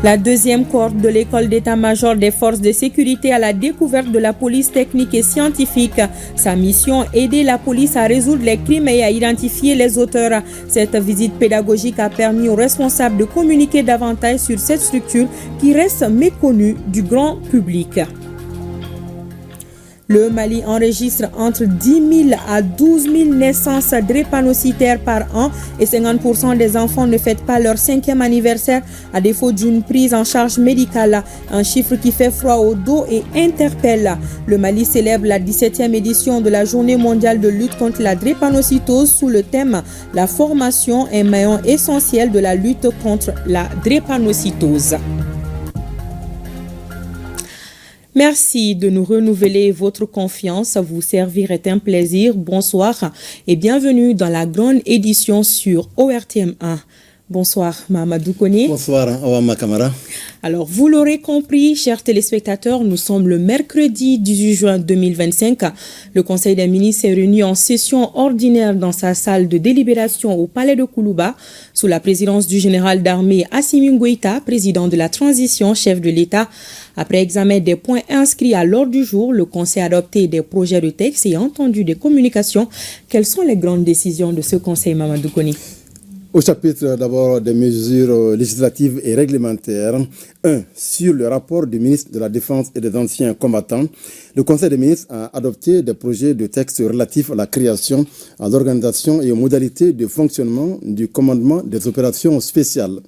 La deuxième cohorte de l'école d'état-major des forces de sécurité à la découverte de la police technique et scientifique. Sa mission, aider la police à résoudre les crimes et à identifier les auteurs. Cette visite pédagogique a permis aux responsables de communiquer davantage sur cette structure qui reste méconnue du grand public. Le Mali enregistre entre 10 000 à 12 000 naissances drépanocytaires par an et 50% des enfants ne fêtent pas leur 5e anniversaire à défaut d'une prise en charge médicale. Un chiffre qui fait froid au dos et interpelle. Le Mali célèbre la 17e édition de la Journée mondiale de lutte contre la drépanocytose sous le thème « La formation, un maillon essentiel de la lutte contre la drépanocytose ». Merci de nous renouveler votre confiance. Vous servir est un plaisir. Bonsoir et bienvenue dans la grande édition sur ORTM1. Bonsoir, Mahamadou Kone. Bonsoir, Awama Kamara. Alors, vous l'aurez compris, chers téléspectateurs, nous sommes le mercredi 18 juin 2025. Le Conseil des ministres est réuni en session ordinaire dans sa salle de délibération au Palais de Koulouba, sous la présidence du général d'armée Assimi Goïta, président de la transition, chef de l'État. Après examen des points inscrits à l'ordre du jour, le Conseil a adopté des projets de texte et entendu des communications. Quelles sont les grandes décisions de ce Conseil, Mahamadou Kone? Au chapitre d'abord des mesures législatives et réglementaires, 1. Sur le rapport du ministre de la Défense et des anciens combattants, le Conseil des ministres a adopté des projets de texte relatifs à la création, à l'organisation et aux modalités de fonctionnement du commandement des opérations spéciales.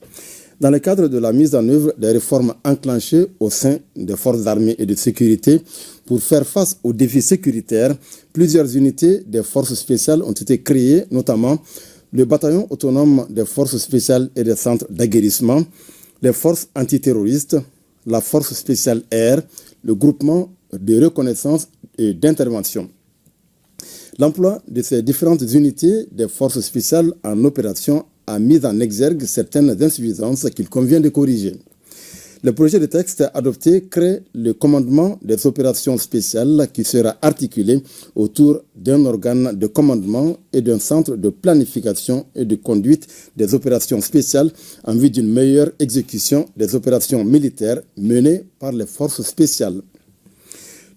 Dans le cadre de la mise en œuvre des réformes enclenchées au sein des forces armées et de sécurité pour faire face aux défis sécuritaires, plusieurs unités des forces spéciales ont été créées, notamment le bataillon autonome des forces spéciales et des centres d'aguerrissement, les forces antiterroristes, la force spéciale air, le groupement de reconnaissance et d'intervention. L'emploi de ces différentes unités des forces spéciales en opération a mis en exergue certaines insuffisances qu'il convient de corriger. Le projet de texte adopté crée le commandement des opérations spéciales qui sera articulé autour d'un organe de commandement et d'un centre de planification et de conduite des opérations spéciales en vue d'une meilleure exécution des opérations militaires menées par les forces spéciales.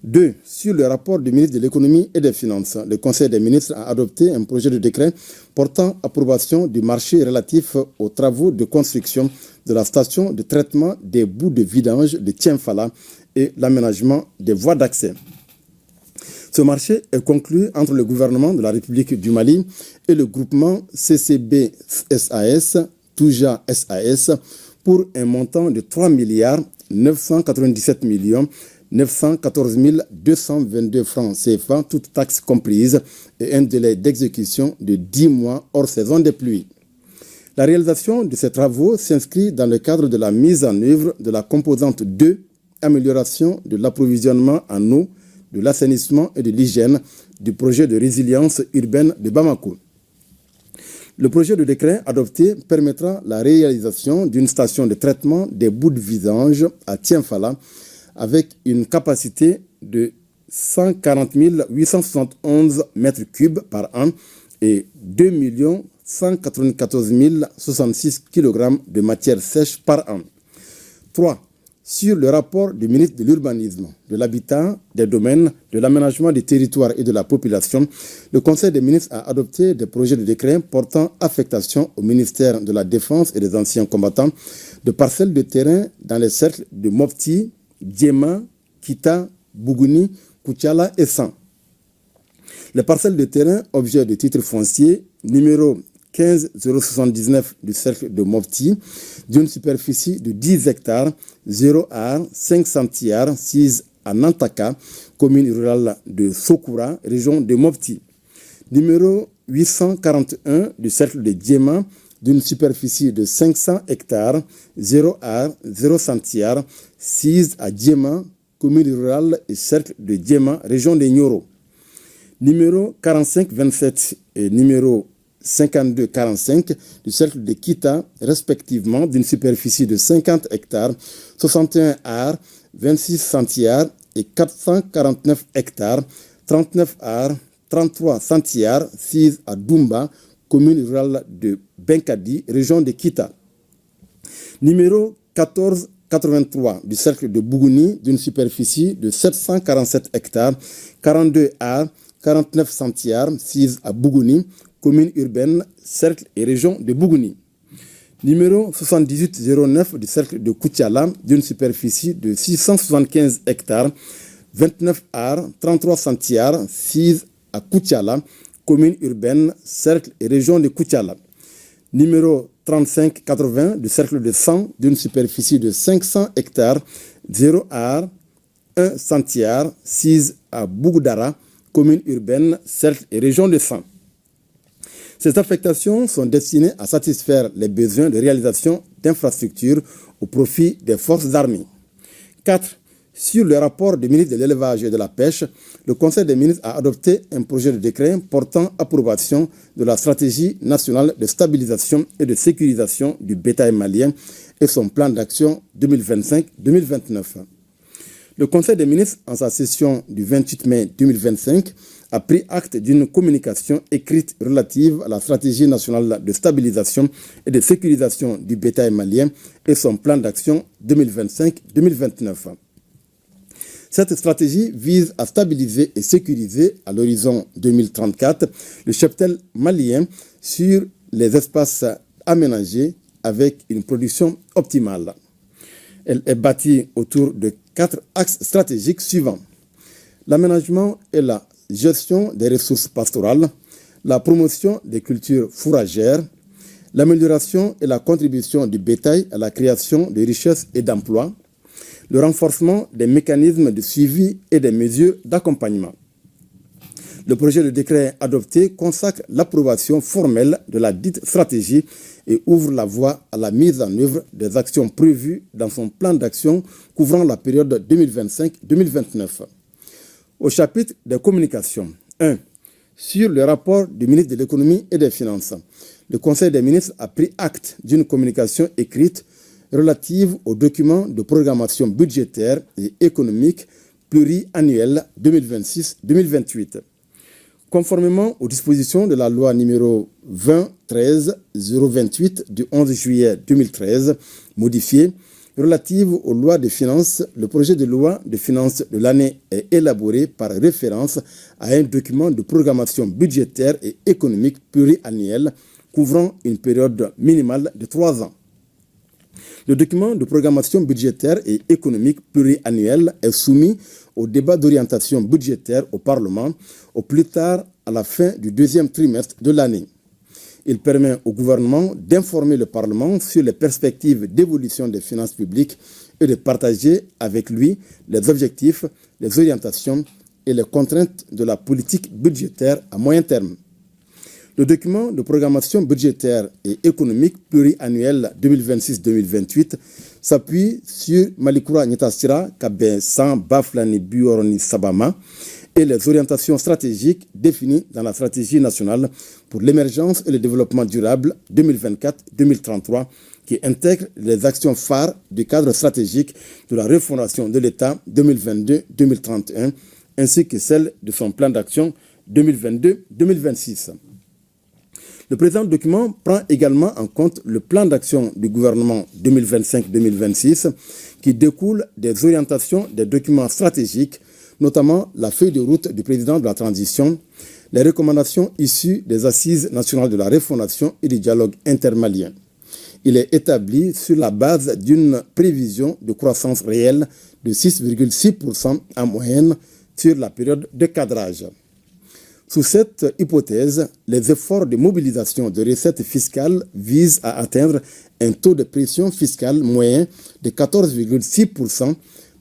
2. Sur le rapport du ministre de l'Économie et des Finances, le Conseil des ministres a adopté un projet de décret portant approbation du marché relatif aux travaux de construction de la station de traitement des boues de vidange de Tienfala et l'aménagement des voies d'accès. Ce marché est conclu entre le gouvernement de la République du Mali et le groupement CCB SAS, Touja SAS, pour un montant de 3 milliards 997 millions 914 222 francs CFA, toutes taxes comprises, et un délai d'exécution de 10 mois hors saison des pluies. La réalisation de ces travaux s'inscrit dans le cadre de la mise en œuvre de la composante 2, amélioration de l'approvisionnement en eau, de l'assainissement et de l'hygiène du projet de résilience urbaine de Bamako. Le projet de décret adopté permettra la réalisation d'une station de traitement des boues de vidange à Tienfala, avec une capacité de 140 871 mètres cubes par an et 2 194 066 kg de matière sèche par an. 3. Sur le rapport du ministre de l'Urbanisme, de l'Habitat, des Domaines, de l'Aménagement des territoires et de la population, le Conseil des ministres a adopté des projets de décret portant affectation au ministère de la Défense et des anciens combattants de parcelles de terrain dans les cercles de Mopti, Djema, Kita, Bougouni, Koutiala et San. Les parcelles de terrain, objet de titre foncier, numéro 15079 du cercle de Mopti, d'une superficie de 10 hectares, 0 ar, 5 centiares, 6 à Nantaka, commune rurale de Sokoura, région de Mopti. Numéro 841 du cercle de Djema, d'une superficie de 500 hectares, 0 ar, 0 centiares, 6 à Djema, commune rurale et cercle de Djema, région de Nioro. Numéro 4527 et numéro 5245 du cercle de Kita, respectivement, d'une superficie de 50 hectares, 61 ar, 26 centiares et 449 hectares, 39 ar, 33 centiares, 6 à Doumba, commune rurale de Benkadi, région de Kita. Numéro 1483 du cercle de Bougouni d'une superficie de 747 hectares, 42 arts, 49 centiares, 6 à Bougouni, commune urbaine, cercle et région de Bougouni. Numéro 7809 du cercle de Koutiala d'une superficie de 675 hectares, 29 arts, 33 centiares, 6 à Koutiala, commune urbaine, cercle et région de Koutiala. Numéro 3580 du cercle de 100 d'une superficie de 500 hectares, 0 arts, 1 centiare, 6 à Bougoudara, commune urbaine, cercle et région de 100. Ces affectations sont destinées à satisfaire les besoins de réalisation d'infrastructures au profit des forces armées. 4. Sur le rapport du ministre de l'Élevage et de la Pêche, le Conseil des ministres a adopté un projet de décret portant approbation de la stratégie nationale de stabilisation et de sécurisation du bétail malien et son plan d'action 2025-2029. Le Conseil des ministres, en sa session du 28 mai 2025, a pris acte d'une communication écrite relative à la stratégie nationale de stabilisation et de sécurisation du bétail malien et son plan d'action 2025-2029. Cette stratégie vise à stabiliser et sécuriser à l'horizon 2034 le cheptel malien sur les espaces aménagés avec une production optimale. Elle est bâtie autour de 4 axes stratégiques suivants: l'aménagement et la gestion des ressources pastorales, la promotion des cultures fourragères, l'amélioration et la contribution du bétail à la création de richesses et d'emplois, le renforcement des mécanismes de suivi et des mesures d'accompagnement. Le projet de décret adopté consacre l'approbation formelle de la dite stratégie et ouvre la voie à la mise en œuvre des actions prévues dans son plan d'action couvrant la période 2025-2029. Au chapitre des communications, 1. Sur le rapport du ministre de l'Économie et des Finances, le Conseil des ministres a pris acte d'une communication écrite relative aux documents de programmation budgétaire et économique pluriannuelle 2026-2028. Conformément aux dispositions de la loi numéro 2013-028 du 11 juillet 2013, modifiée, relative aux lois de finances, le projet de loi de finances de l'année est élaboré par référence à un document de programmation budgétaire et économique pluriannuelle couvrant une période minimale de 3 ans. Le document de programmation budgétaire et économique pluriannuelle est soumis au débat d'orientation budgétaire au Parlement au plus tard à la fin du 2e trimestre de l'année. Il permet au gouvernement d'informer le Parlement sur les perspectives d'évolution des finances publiques et de partager avec lui les objectifs, les orientations et les contraintes de la politique budgétaire à moyen terme. Le document de programmation budgétaire et économique pluriannuelle 2026-2028 s'appuie sur Malikura Nyetasira Kabe San Baflani Bioroni Sabama et les orientations stratégiques définies dans la stratégie nationale pour l'émergence et le développement durable 2024-2033 qui intègre les actions phares du cadre stratégique de la refondation de l'État 2022-2031 ainsi que celle de son plan d'action 2022-2026. Le présent document prend également en compte le plan d'action du gouvernement 2025-2026 qui découle des orientations des documents stratégiques, notamment la feuille de route du président de la transition, les recommandations issues des assises nationales de la refondation et du dialogue intermalien. Il est établi sur la base d'une prévision de croissance réelle de 6,6% en moyenne sur la période de cadrage. Sous cette hypothèse, les efforts de mobilisation de recettes fiscales visent à atteindre un taux de pression fiscale moyen de 14,6%,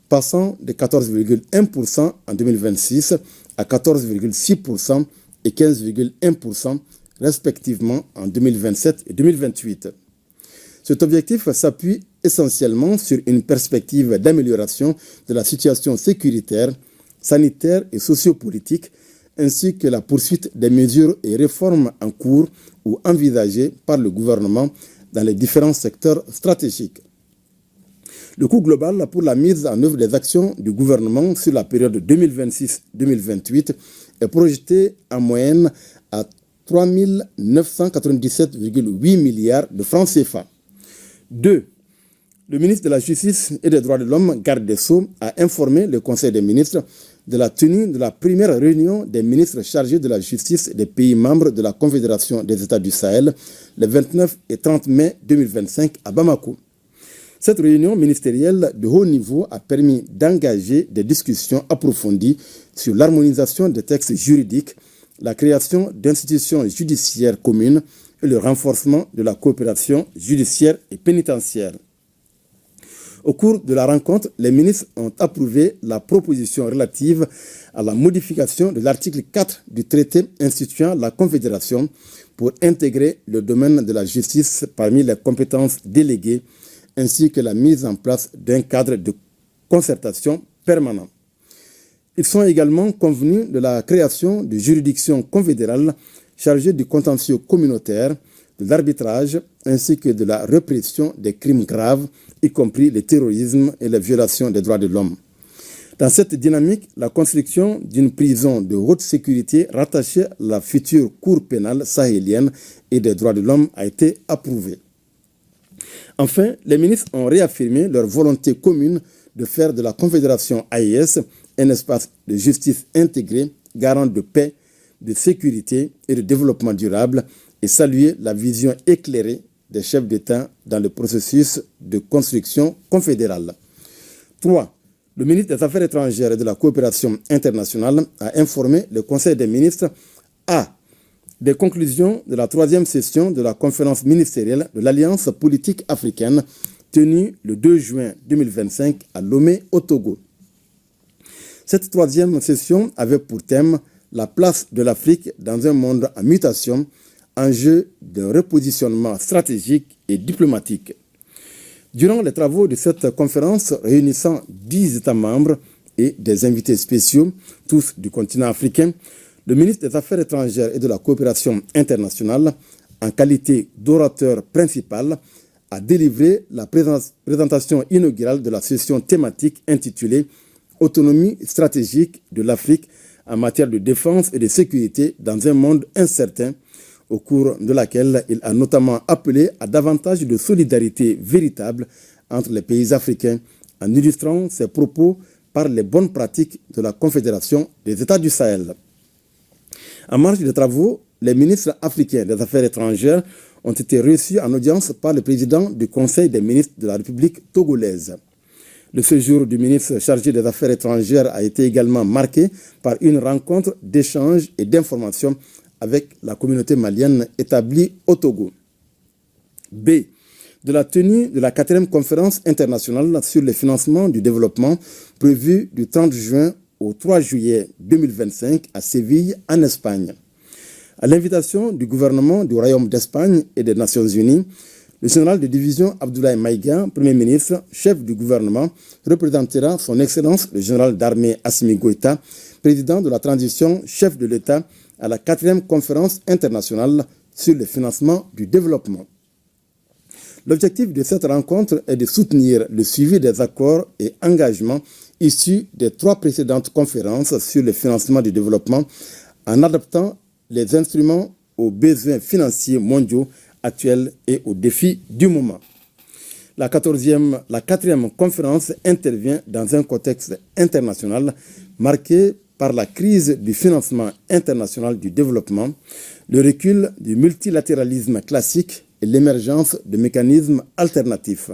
passant de 14,1% en 2026 à 14,6% et 15,1% respectivement en 2027 et 2028. Cet objectif s'appuie essentiellement sur une perspective d'amélioration de la situation sécuritaire, sanitaire et sociopolitique, ainsi que la poursuite des mesures et réformes en cours ou envisagées par le gouvernement dans les différents secteurs stratégiques. Le coût global pour la mise en œuvre des actions du gouvernement sur la période 2026-2028 est projeté en moyenne à 3 997,8 milliards de francs CFA. 2. Le ministre de la Justice et des Droits de l'Homme, garde des Sceaux, a informé le Conseil des ministres de la tenue de la première réunion des ministres chargés de la justice des pays membres de la Confédération des États du Sahel le 29 et 30 mai 2025 à Bamako. Cette réunion ministérielle de haut niveau a permis d'engager des discussions approfondies sur l'harmonisation des textes juridiques, la création d'institutions judiciaires communes et le renforcement de la coopération judiciaire et pénitentiaire. Au cours de la rencontre, les ministres ont approuvé la proposition relative à la modification de l'article 4 du traité instituant la Confédération pour intégrer le domaine de la justice parmi les compétences déléguées, ainsi que la mise en place d'un cadre de concertation permanent. Ils sont également convenus de la création de juridictions confédérales chargées du contentieux communautaire, de l'arbitrage ainsi que de la répression des crimes graves, y compris le terrorisme et les violations des droits de l'homme. Dans cette dynamique, la construction d'une prison de haute sécurité rattachée à la future Cour pénale sahélienne et des droits de l'homme a été approuvée. Enfin, les ministres ont réaffirmé leur volonté commune de faire de la Confédération AES un espace de justice intégré, garant de paix, de sécurité et de développement durable, et saluer la vision éclairée des chefs d'État dans le processus de construction confédérale. 3. Le ministre des Affaires étrangères et de la coopération internationale a informé le Conseil des ministres des conclusions de la 3e session de la conférence ministérielle de l'Alliance politique africaine tenue le 2 juin 2025 à Lomé, au Togo. Cette 3e session avait pour thème la place de l'Afrique dans un monde en mutation, enjeu de repositionnement stratégique et diplomatique. Durant les travaux de cette conférence réunissant 10 États membres et des invités spéciaux, tous du continent africain, le ministre des Affaires étrangères et de la coopération internationale, en qualité d'orateur principal, a délivré la présentation inaugurale de la session thématique intitulée « Autonomie stratégique de l'Afrique en matière de défense et de sécurité dans un monde incertain », au cours de laquelle il a notamment appelé à davantage de solidarité véritable entre les pays africains, en illustrant ses propos par les bonnes pratiques de la Confédération des États du Sahel. En marge des travaux, les ministres africains des Affaires étrangères ont été reçus en audience par le président du Conseil des ministres de la République togolaise. Le séjour du ministre chargé des Affaires étrangères a été également marqué par une rencontre d'échange et d'information avec la communauté malienne établie au Togo. B. De la tenue de la 4e conférence internationale sur le financement du développement prévue du 30 juin au 3 juillet 2025 à Séville, en Espagne. À l'invitation du gouvernement du Royaume d'Espagne et des Nations Unies, le général de division Abdoulaye Maïga, Premier ministre, chef du gouvernement, représentera son Excellence le général d'armée Assimi Goïta, président de la transition, chef de l'État, à la 4e conférence internationale sur le financement du développement. L'objectif de cette rencontre est de soutenir le suivi des accords et engagements issus des 3 précédentes conférences sur le financement du développement en adaptant les instruments aux besoins financiers mondiaux actuels et aux défis du moment. La 4e conférence intervient dans un contexte international marqué par la crise du financement international du développement, le recul du multilatéralisme classique et l'émergence de mécanismes alternatifs.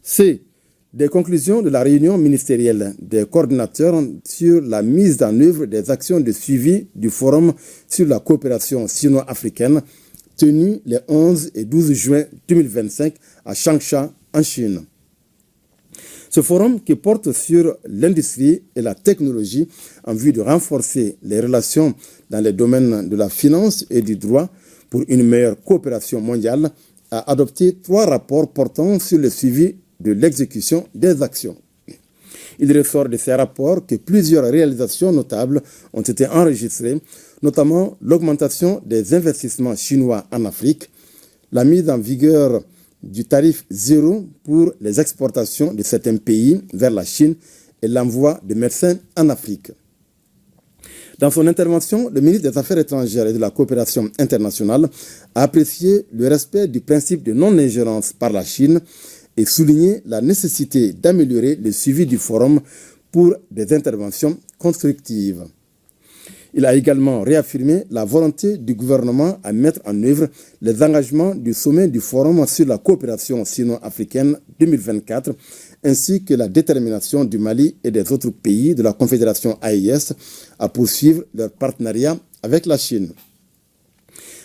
C. Des conclusions de la réunion ministérielle des coordinateurs sur la mise en œuvre des actions de suivi du Forum sur la coopération sino-africaine tenu les 11 et 12 juin 2025 à Changsha, en Chine. Ce forum, qui porte sur l'industrie et la technologie en vue de renforcer les relations dans les domaines de la finance et du droit pour une meilleure coopération mondiale, a adopté 3 rapports portant sur le suivi de l'exécution des actions. Il ressort de ces rapports que plusieurs réalisations notables ont été enregistrées, notamment l'augmentation des investissements chinois en Afrique, la mise en vigueur du tarif zéro pour les exportations de certains pays vers la Chine et l'envoi de médecins en Afrique. Dans son intervention, le ministre des Affaires étrangères et de la coopération internationale a apprécié le respect du principe de non-ingérence par la Chine et souligné la nécessité d'améliorer le suivi du forum pour des interventions constructives. Il a également réaffirmé la volonté du gouvernement à mettre en œuvre les engagements du sommet du Forum sur la coopération sino-africaine 2024, ainsi que la détermination du Mali et des autres pays de la Confédération AES à poursuivre leur partenariat avec la Chine.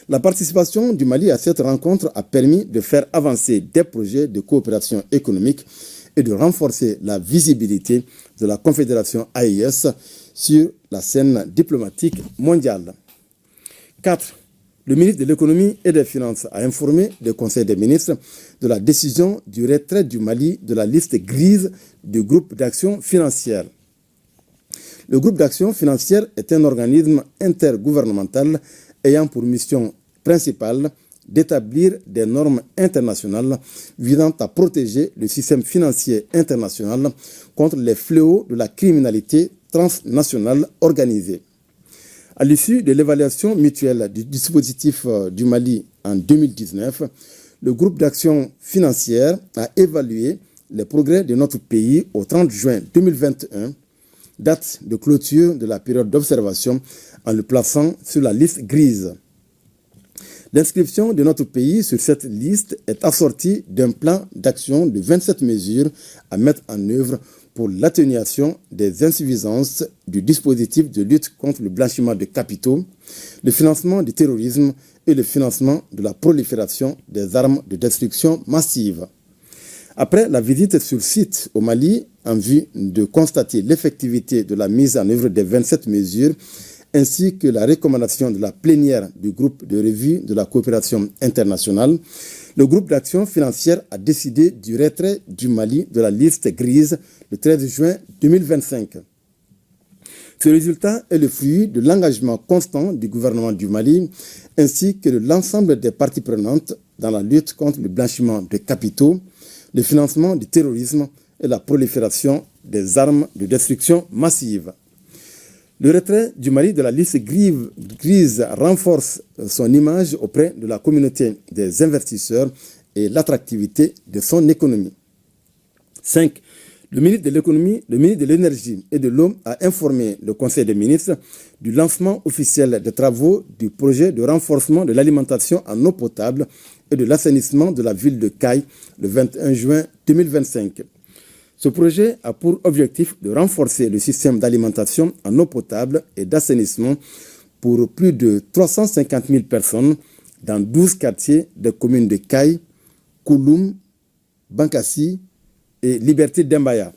La participation du Mali à cette rencontre a permis de faire avancer des projets de coopération économique et de renforcer la visibilité de la Confédération AES sur la scène diplomatique mondiale. 4. Le ministre de l'Économie et des Finances a informé le Conseil des ministres de la décision du retrait du Mali de la liste grise du groupe d'action financière. Le groupe d'action financière est un organisme intergouvernemental ayant pour mission principale d'établir des normes internationales visant à protéger le système financier international contre les fléaux de la criminalité transnationale organisée. À l'issue de l'évaluation mutuelle du dispositif du Mali en 2019, le groupe d'action financière a évalué les progrès de notre pays au 30 juin 2021, date de clôture de la période d'observation, en le plaçant sur la liste grise. L'inscription de notre pays sur cette liste est assortie d'un plan d'action de 27 mesures à mettre en œuvre pour l'atténuation des insuffisances du dispositif de lutte contre le blanchiment de capitaux, le financement du terrorisme et le financement de la prolifération des armes de destruction massive. Après la visite sur site au Mali, en vue de constater l'effectivité de la mise en œuvre des 27 mesures, ainsi que la recommandation de la plénière du groupe de revue de la coopération internationale, le groupe d'action financière a décidé du retrait du Mali de la liste grise le 13 juin 2025. Ce résultat est le fruit de l'engagement constant du gouvernement du Mali ainsi que de l'ensemble des parties prenantes dans la lutte contre le blanchiment de capitaux, le financement du terrorisme et la prolifération des armes de destruction massive. Le retrait du Mali de la liste grise renforce son image auprès de la communauté des investisseurs et l'attractivité de son économie. 5. Le ministre de l'Économie, le ministre de l'Énergie et de l'Eau a informé le Conseil des ministres du lancement officiel des travaux du projet de renforcement de l'alimentation en eau potable et de l'assainissement de la ville de Kayes le 21 juin 2025. Ce projet a pour objectif de renforcer le système d'alimentation en eau potable et d'assainissement pour plus de 350 000 personnes dans 12 quartiers des communes de Kayes, Kouloum, Bankassi et Liberté d'Embaya.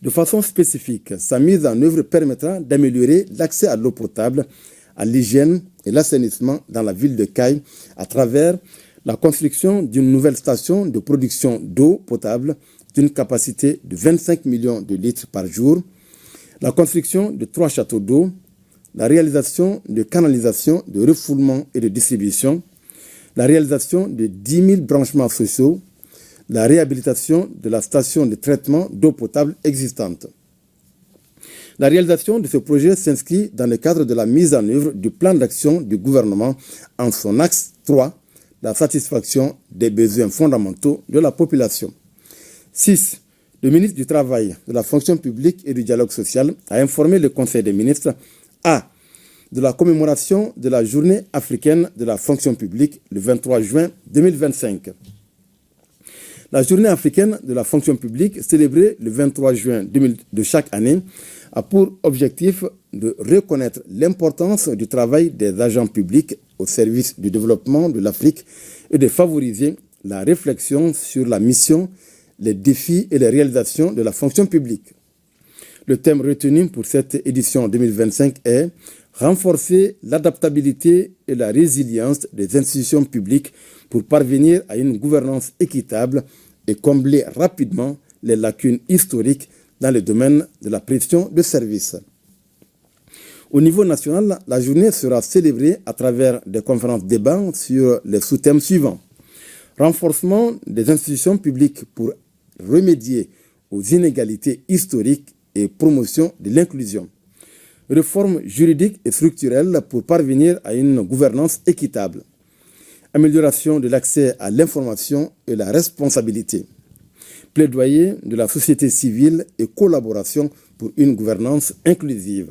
De façon spécifique, sa mise en œuvre permettra d'améliorer l'accès à l'eau potable, à l'hygiène et l'assainissement dans la ville de Kayes à travers la construction d'une nouvelle station de production d'eau potable d'une capacité de 25 millions de litres par jour, la construction de 3 châteaux d'eau, la réalisation de canalisations de refoulement et de distribution, la réalisation de 10 000 branchements sociaux, la réhabilitation de la station de traitement d'eau potable existante. La réalisation de ce projet s'inscrit dans le cadre de la mise en œuvre du plan d'action du gouvernement en son axe 3, la satisfaction des besoins fondamentaux de la population. 6. Le ministre du Travail, de la Fonction publique et du Dialogue social a informé le Conseil des ministres A. de la commémoration de la Journée africaine de la fonction publique le 23 juin 2025. La Journée africaine de la fonction publique, célébrée le 23 juin de chaque année, a pour objectif de reconnaître l'importance du travail des agents publics au service du développement de l'Afrique et de favoriser la réflexion sur la mission, les défis et les réalisations de la fonction publique. Le thème retenu pour cette édition 2025 est « Renforcer l'adaptabilité et la résilience des institutions publiques pour parvenir à une gouvernance équitable et combler rapidement les lacunes historiques dans le domaine de la prestation de services ». Au niveau national, la journée sera célébrée à travers des conférences-débats sur les sous-thèmes suivants. Renforcement des institutions publiques pour remédier aux inégalités historiques et promotion de l'inclusion. Réforme juridique et structurelle pour parvenir à une gouvernance équitable. amélioration de l'accès à l'information et la responsabilité, plaidoyer de la société civile et collaboration pour une gouvernance inclusive.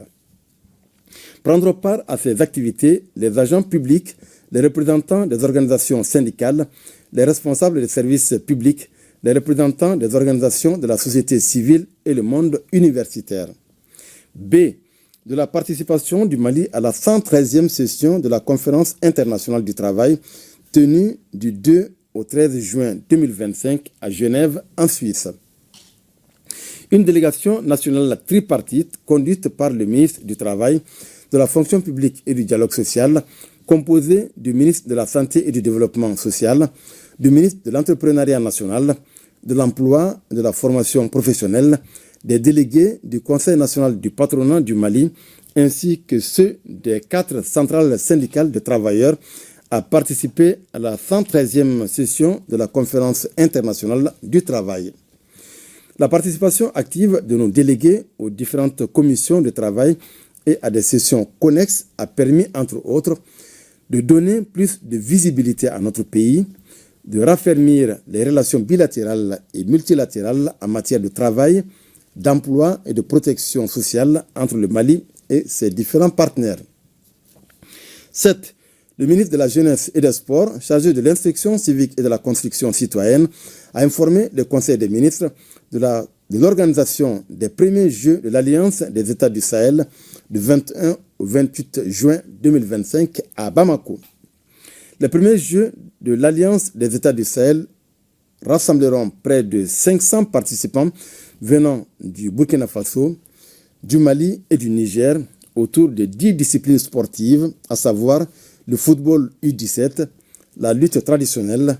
Prendre part à ces activités les agents publics, les représentants des organisations syndicales, les responsables des services publics, les représentants des organisations de la société civile et le monde universitaire. B. De la participation du Mali à la 113e session de la Conférence internationale du travail tenue du 2 au 13 juin 2025 à Genève, en Suisse. Une délégation nationale tripartite conduite par le ministre du Travail, de la fonction publique et du dialogue social, composée du ministre de la Santé et du Développement social, du ministre de l'Entrepreneuriat national, de l'Emploi et de la formation professionnelle, des délégués du Conseil national du patronat du Mali, ainsi que ceux des 4 centrales syndicales de travailleurs, a participé à la 113e session de la Conférence internationale du travail. La participation active de nos délégués aux différentes commissions de travail et à des sessions connexes a permis, entre autres, de donner plus de visibilité à notre pays, de raffermir les relations bilatérales et multilatérales en matière de travail, d'emploi et de protection sociale entre le Mali et ses différents partenaires. 7. Le ministre de la Jeunesse et des Sports, chargé de l'instruction civique et de la construction citoyenne, a informé le Conseil des ministres de l'organisation des premiers Jeux de l'Alliance des États du Sahel du 21 au 28 juin 2025 à Bamako. Les premiers Jeux de l'Alliance des États du Sahel rassembleront près de 500 participants venant du Burkina Faso, du Mali et du Niger autour de 10 disciplines sportives, à savoir le football U17, la lutte traditionnelle,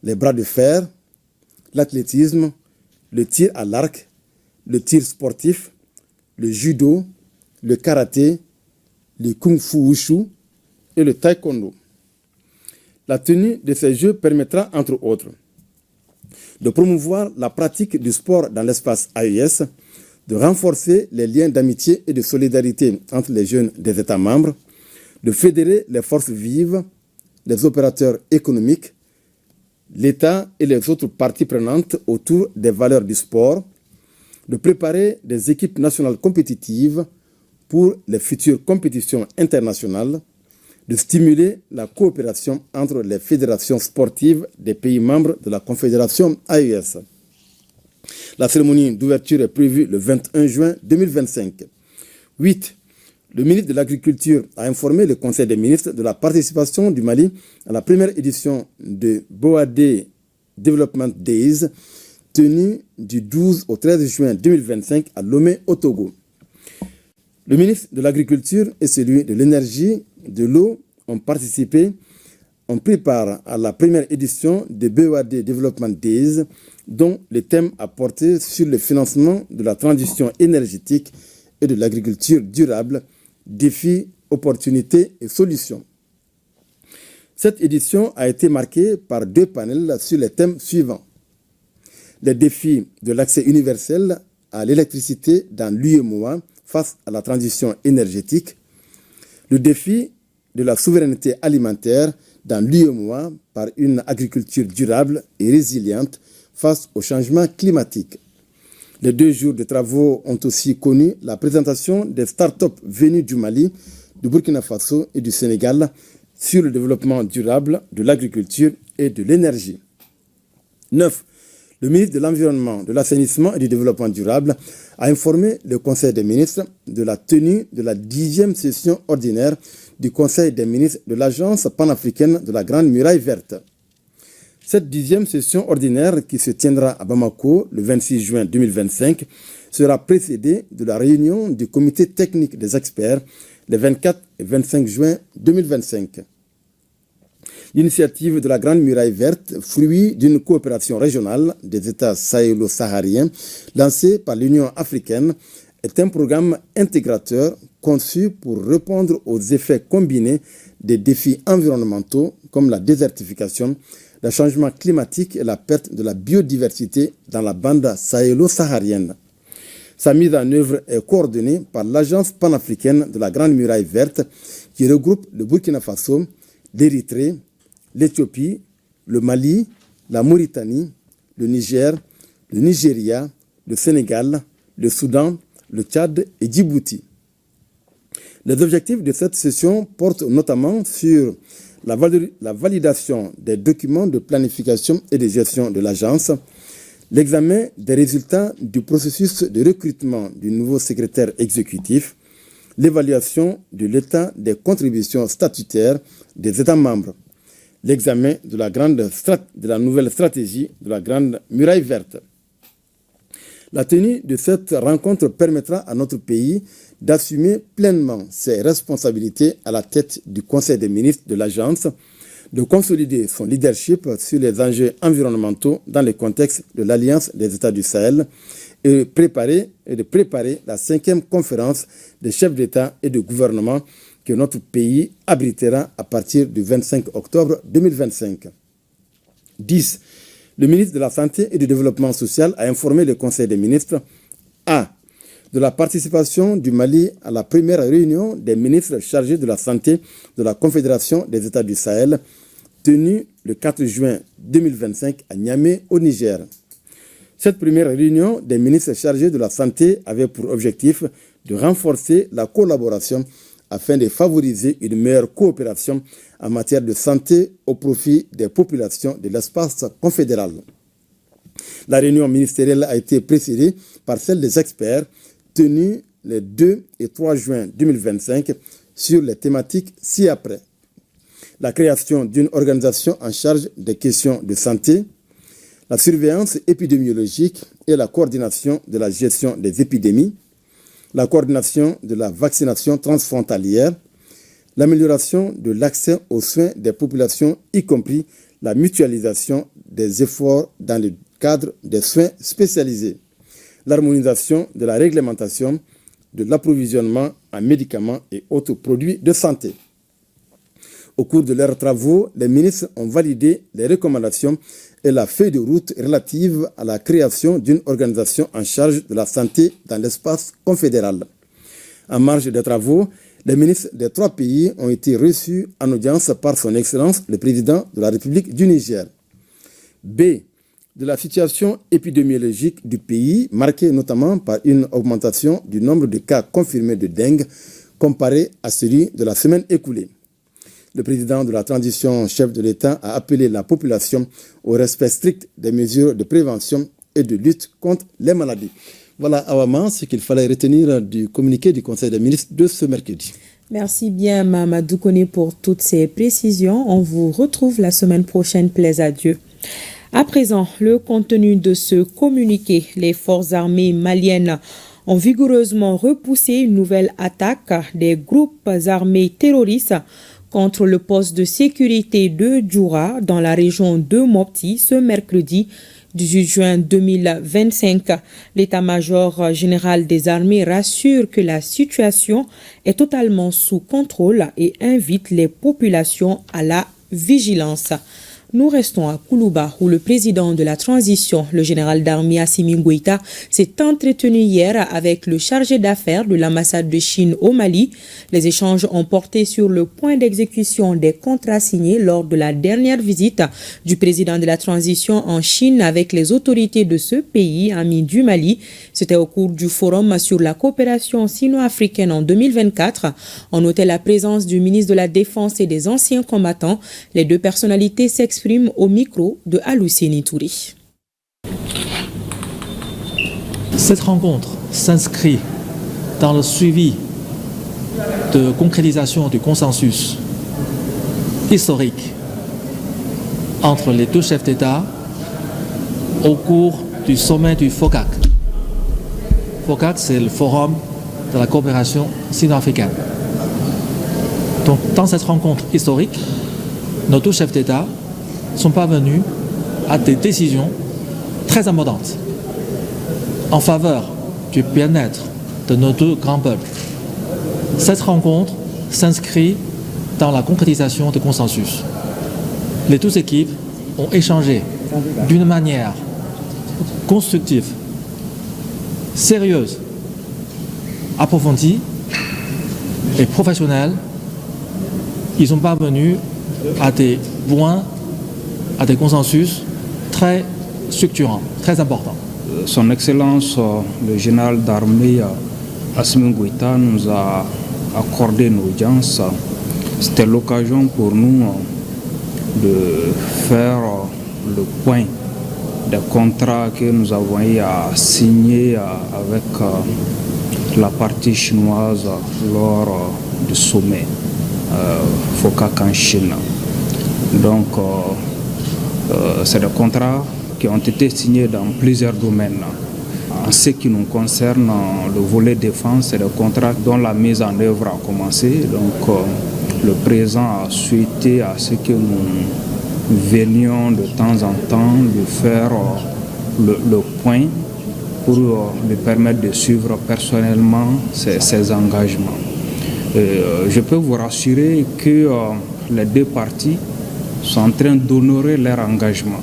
les bras de fer, l'athlétisme, le tir à l'arc, le tir sportif, le judo, le karaté, le kung-fu wushu et le taekwondo. La tenue de ces Jeux permettra, entre autres, de promouvoir la pratique du sport dans l'espace AES, de renforcer les liens d'amitié et de solidarité entre les jeunes des États membres, de fédérer les forces vives, les opérateurs économiques, l'État et les autres parties prenantes autour des valeurs du sport, de préparer des équipes nationales compétitives pour les futures compétitions internationales, de stimuler la coopération entre les fédérations sportives des pays membres de la Confédération AES. La cérémonie d'ouverture est prévue le 21 juin 2025. 8. Le ministre de l'Agriculture a informé le Conseil des ministres de la participation du Mali à la première édition de BOAD Development Days, tenue du 12 au 13 juin 2025 à Lomé, au Togo. Le ministre de l'Agriculture et celui de l'Énergie, de l'Eau ont pris part à la première édition de BOAD Development Days, dont le thème a porté sur le financement de la transition énergétique et de l'agriculture durable, défis, opportunités et solutions. Cette édition a été marquée par 2 panels sur les thèmes suivants. Les défis de l'accès universel à l'électricité dans l'UEMOA face à la transition énergétique, le défi de la souveraineté alimentaire dans l'UEMOA par une agriculture durable et résiliente face au changement climatique. Les 2 jours de travaux ont aussi connu la présentation des startups venues du Mali, du Burkina Faso et du Sénégal sur le développement durable de l'agriculture et de l'énergie. 9. Le ministre de l'Environnement, de l'Assainissement et du Développement durable a informé le Conseil des ministres de la tenue de la 10e session ordinaire du Conseil des ministres de l'Agence panafricaine de la Grande Muraille Verte. Cette 10e session ordinaire, qui se tiendra à Bamako le 26 juin 2025, sera précédée de la réunion du comité technique des experts les 24 et 25 juin 2025. L'initiative de la Grande Muraille Verte, fruit d'une coopération régionale des États sahélo-sahariens lancée par l'Union africaine, est un programme intégrateur conçu pour répondre aux effets combinés des défis environnementaux comme la désertification, le changement climatique et la perte de la biodiversité dans la bande sahélo-saharienne. Sa mise en œuvre est coordonnée par l'Agence panafricaine de la Grande Muraille Verte qui regroupe le Burkina Faso, l'Érythrée, l'Éthiopie, le Mali, la Mauritanie, le Niger, le Nigeria, le Sénégal, le Soudan, le Tchad et Djibouti. Les objectifs de cette session portent notamment sur la validation des documents de planification et de gestion de l'agence, l'examen des résultats du processus de recrutement du nouveau secrétaire exécutif, l'évaluation de l'état des contributions statutaires des États membres, l'examen de la nouvelle stratégie de la Grande Muraille Verte. La tenue de cette rencontre permettra à notre pays d'assumer pleinement ses responsabilités à la tête du Conseil des ministres de l'Agence, de consolider son leadership sur les enjeux environnementaux dans le contexte de l'Alliance des États du Sahel et de préparer la 5e conférence des chefs d'État et de gouvernement que notre pays abritera à partir du 25 octobre 2025. 10. Le ministre de la Santé et du Développement social a informé le Conseil des ministres A. de la participation du Mali à la première réunion des ministres chargés de la santé de la Confédération des États du Sahel, tenue le 4 juin 2025 à Niamey, au Niger. Cette première réunion des ministres chargés de la santé avait pour objectif de renforcer la collaboration afin de favoriser une meilleure coopération en matière de santé au profit des populations de l'espace confédéral. La réunion ministérielle a été précédée par celle des experts tenue les 2 et 3 juin 2025 sur les thématiques ci-après. La création d'une organisation en charge des questions de santé, la surveillance épidémiologique et la coordination de la gestion des épidémies, la coordination de la vaccination transfrontalière, l'amélioration de l'accès aux soins des populations, y compris la mutualisation des efforts dans le cadre des soins spécialisés, l'harmonisation de la réglementation de l'approvisionnement en médicaments et autres produits de santé. Au cours de leurs travaux, les ministres ont validé les recommandations et la feuille de route relative à la création d'une organisation en charge de la santé dans l'espace confédéral. En marge des travaux, les ministres des 3 pays ont été reçus en audience par son Excellence, le président de la République du Niger. B. De la situation épidémiologique du pays, marquée notamment par une augmentation du nombre de cas confirmés de dengue comparé à celui de la semaine écoulée. Le président de la transition, chef de l'État, a appelé la population au respect strict des mesures de prévention et de lutte contre les maladies. Voilà, Awama, ce qu'il fallait retenir du communiqué du Conseil des ministres de ce mercredi. Merci bien, Mamadou Koné, pour toutes ces précisions. On vous retrouve la semaine prochaine, plaise à Dieu. À présent, le contenu de ce communiqué, les forces armées maliennes ont vigoureusement repoussé une nouvelle attaque des groupes armés terroristes contre le poste de sécurité de Djoura dans la région de Mopti ce mercredi 18 juin 2025. L'état-major général des armées rassure que la situation est totalement sous contrôle et invite les populations à la vigilance. Nous restons à Koulouba, où le président de la transition, le général d'armée Assimi Goïta, s'est entretenu hier avec le chargé d'affaires de l'ambassade de Chine au Mali. Les échanges ont porté sur le point d'exécution des contrats signés lors de la dernière visite du président de la transition en Chine avec les autorités de ce pays, ami du Mali. C'était au cours du forum sur la coopération sino-africaine en 2024. On notait la présence du ministre de la Défense et des anciens combattants. Les 2 personnalités s'expriment au micro de Alousseni Touré. Cette rencontre s'inscrit dans le suivi de concrétisation du consensus historique entre les 2 chefs d'État au cours du sommet du FOCAC. FOCAC, c'est le Forum de la coopération sino-africaine. Donc, dans cette rencontre historique, nos 2 chefs d'État sont parvenus à des décisions très importantes en faveur du bien-être de nos 2 grands peuples. Cette rencontre s'inscrit dans la concrétisation de consensus. Les 2 équipes ont échangé d'une manière constructive, sérieuse, approfondie et professionnelle. Ils sont parvenus à des points, à des consensus très structurants, très importants. Son Excellence, le général d'armée Assimi Goïta nous a accordé une audience. C'était l'occasion pour nous de faire le point des contrats que nous avons eu à signer avec la partie chinoise lors du sommet FOCAC en Chine. Donc, c'est des contrats qui ont été signés dans plusieurs domaines. En ce qui nous concerne, le volet défense, c'est des contrats dont la mise en œuvre a commencé. Donc, le président a souhaité à ce que nous venions de temps en temps lui faire le point pour lui permettre de suivre personnellement ses engagements. Je peux vous rassurer que les deux parties sont en train d'honorer leur engagement.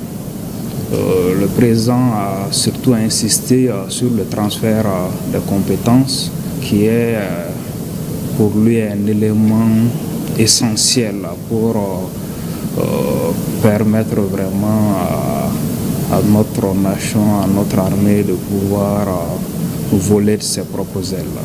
Le président a surtout insisté sur le transfert de compétences qui est pour lui un élément essentiel pour permettre vraiment à notre nation, à notre armée de pouvoir voler de ses propres ailes.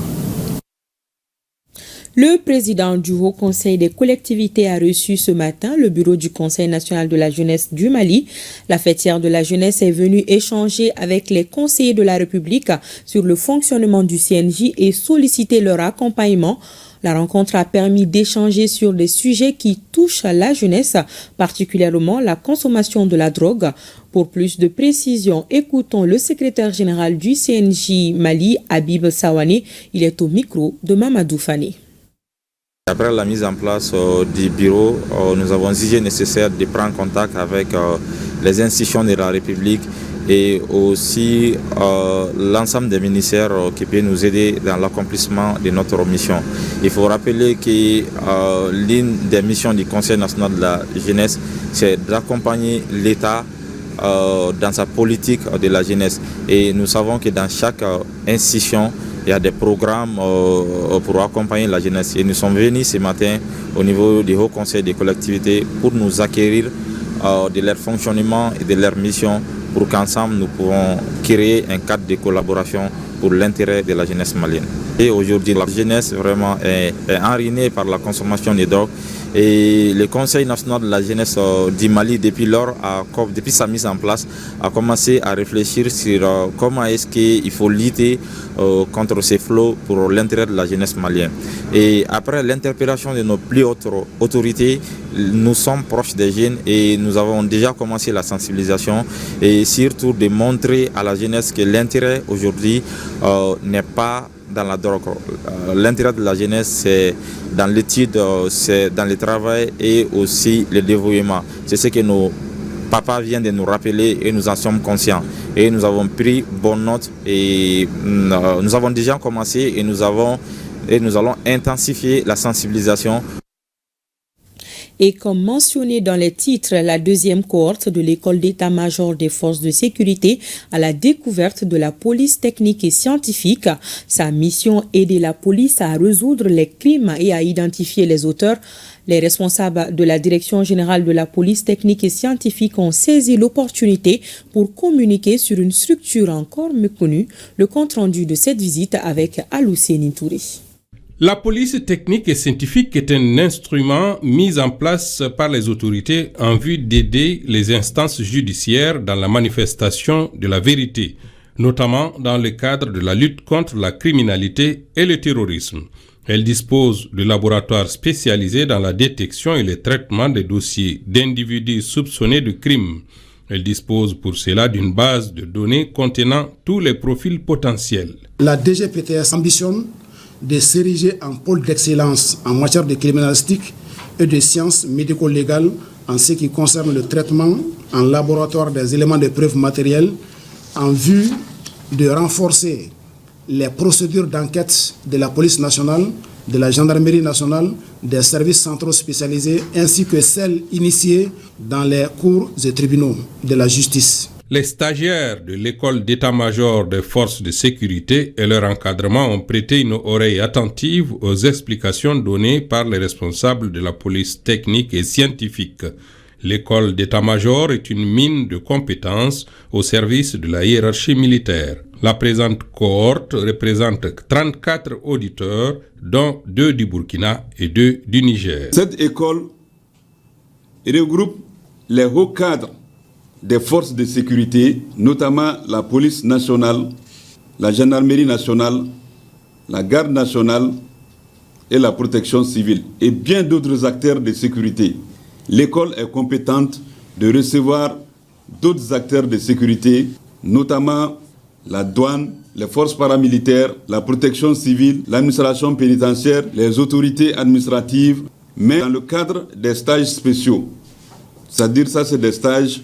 Le président du Haut Conseil des collectivités a reçu ce matin le bureau du Conseil national de la jeunesse du Mali. La fêtière de la jeunesse est venue échanger avec les conseillers de la République sur le fonctionnement du CNJ et solliciter leur accompagnement. La rencontre a permis d'échanger sur des sujets qui touchent à la jeunesse, particulièrement la consommation de la drogue. Pour plus de précisions, écoutons le secrétaire général du CNJ Mali, Habib Sawane. Il est au micro de Mamadou Fane. Après la mise en place du bureau, nous avons jugé nécessaire de prendre contact avec les institutions de la République et aussi l'ensemble des ministères qui peuvent nous aider dans l'accomplissement de notre mission. Il faut rappeler que l'une des missions du Conseil national de la jeunesse, c'est d'accompagner l'État dans sa politique de la jeunesse. Et nous savons que dans chaque institution, il y a des programmes pour accompagner la jeunesse. Et nous sommes venus ce matin au niveau du Haut Conseil des collectivités pour nous acquérir de leur fonctionnement et de leur mission pour qu'ensemble nous pouvons créer un cadre de collaboration pour l'intérêt de la jeunesse malienne. Et aujourd'hui, la jeunesse vraiment est enracinée par la consommation de drogue. Et le Conseil national de la jeunesse du Mali, depuis sa mise en place, a commencé à réfléchir sur comment est-ce qu'il faut lutter contre ces flots pour l'intérêt de la jeunesse malienne. Et après l'interpellation de nos plus hautes autorités, nous sommes proches des jeunes et nous avons déjà commencé la sensibilisation et surtout de montrer à la jeunesse que l'intérêt aujourd'hui n'est pas dans la drogue. L'intérêt de la jeunesse, c'est dans l'étude, c'est dans le travail et aussi le dévouement. C'est ce que nos papas viennent de nous rappeler et nous en sommes conscients. Et nous avons pris bonne note et nous avons déjà commencé et nous allons intensifier la sensibilisation. Et comme mentionné dans les titres, la deuxième cohorte de l'école d'état-major des forces de sécurité à la découverte de la police technique et scientifique. Sa mission, aider la police à résoudre les crimes et à identifier les auteurs. Les responsables de la Direction générale de la police technique et scientifique ont saisi l'opportunité pour communiquer sur une structure encore méconnue. Le compte-rendu de cette visite avec Alousseni Touré. La police technique et scientifique est un instrument mis en place par les autorités en vue d'aider les instances judiciaires dans la manifestation de la vérité, notamment dans le cadre de la lutte contre la criminalité et le terrorisme. Elle dispose de laboratoires spécialisés dans la détection et le traitement des dossiers d'individus soupçonnés de crimes. Elle dispose pour cela d'une base de données contenant tous les profils potentiels. La DGPTS ambitionne de s'ériger en pôle d'excellence en matière de criminalistique et de sciences médico-légales en ce qui concerne le traitement en laboratoire des éléments de preuve matériels en vue de renforcer les procédures d'enquête de la police nationale, de la gendarmerie nationale, des services centraux spécialisés ainsi que celles initiées dans les cours et tribunaux de la justice. Les stagiaires de l'école d'état-major des forces de sécurité et leur encadrement ont prêté une oreille attentive aux explications données par les responsables de la police technique et scientifique. L'école d'état-major est une mine de compétences au service de la hiérarchie militaire. La présente cohorte représente 34 auditeurs, dont 2 du Burkina et 2 du Niger. Cette école regroupe les hauts cadres des forces de sécurité, notamment la police nationale, la gendarmerie nationale, la garde nationale et la protection civile, et bien d'autres acteurs de sécurité. L'école est compétente de recevoir d'autres acteurs de sécurité, notamment la douane, les forces paramilitaires, la protection civile, l'administration pénitentiaire, les autorités administratives, mais dans le cadre des stages spéciaux. C'est-à-dire ça, c'est des stages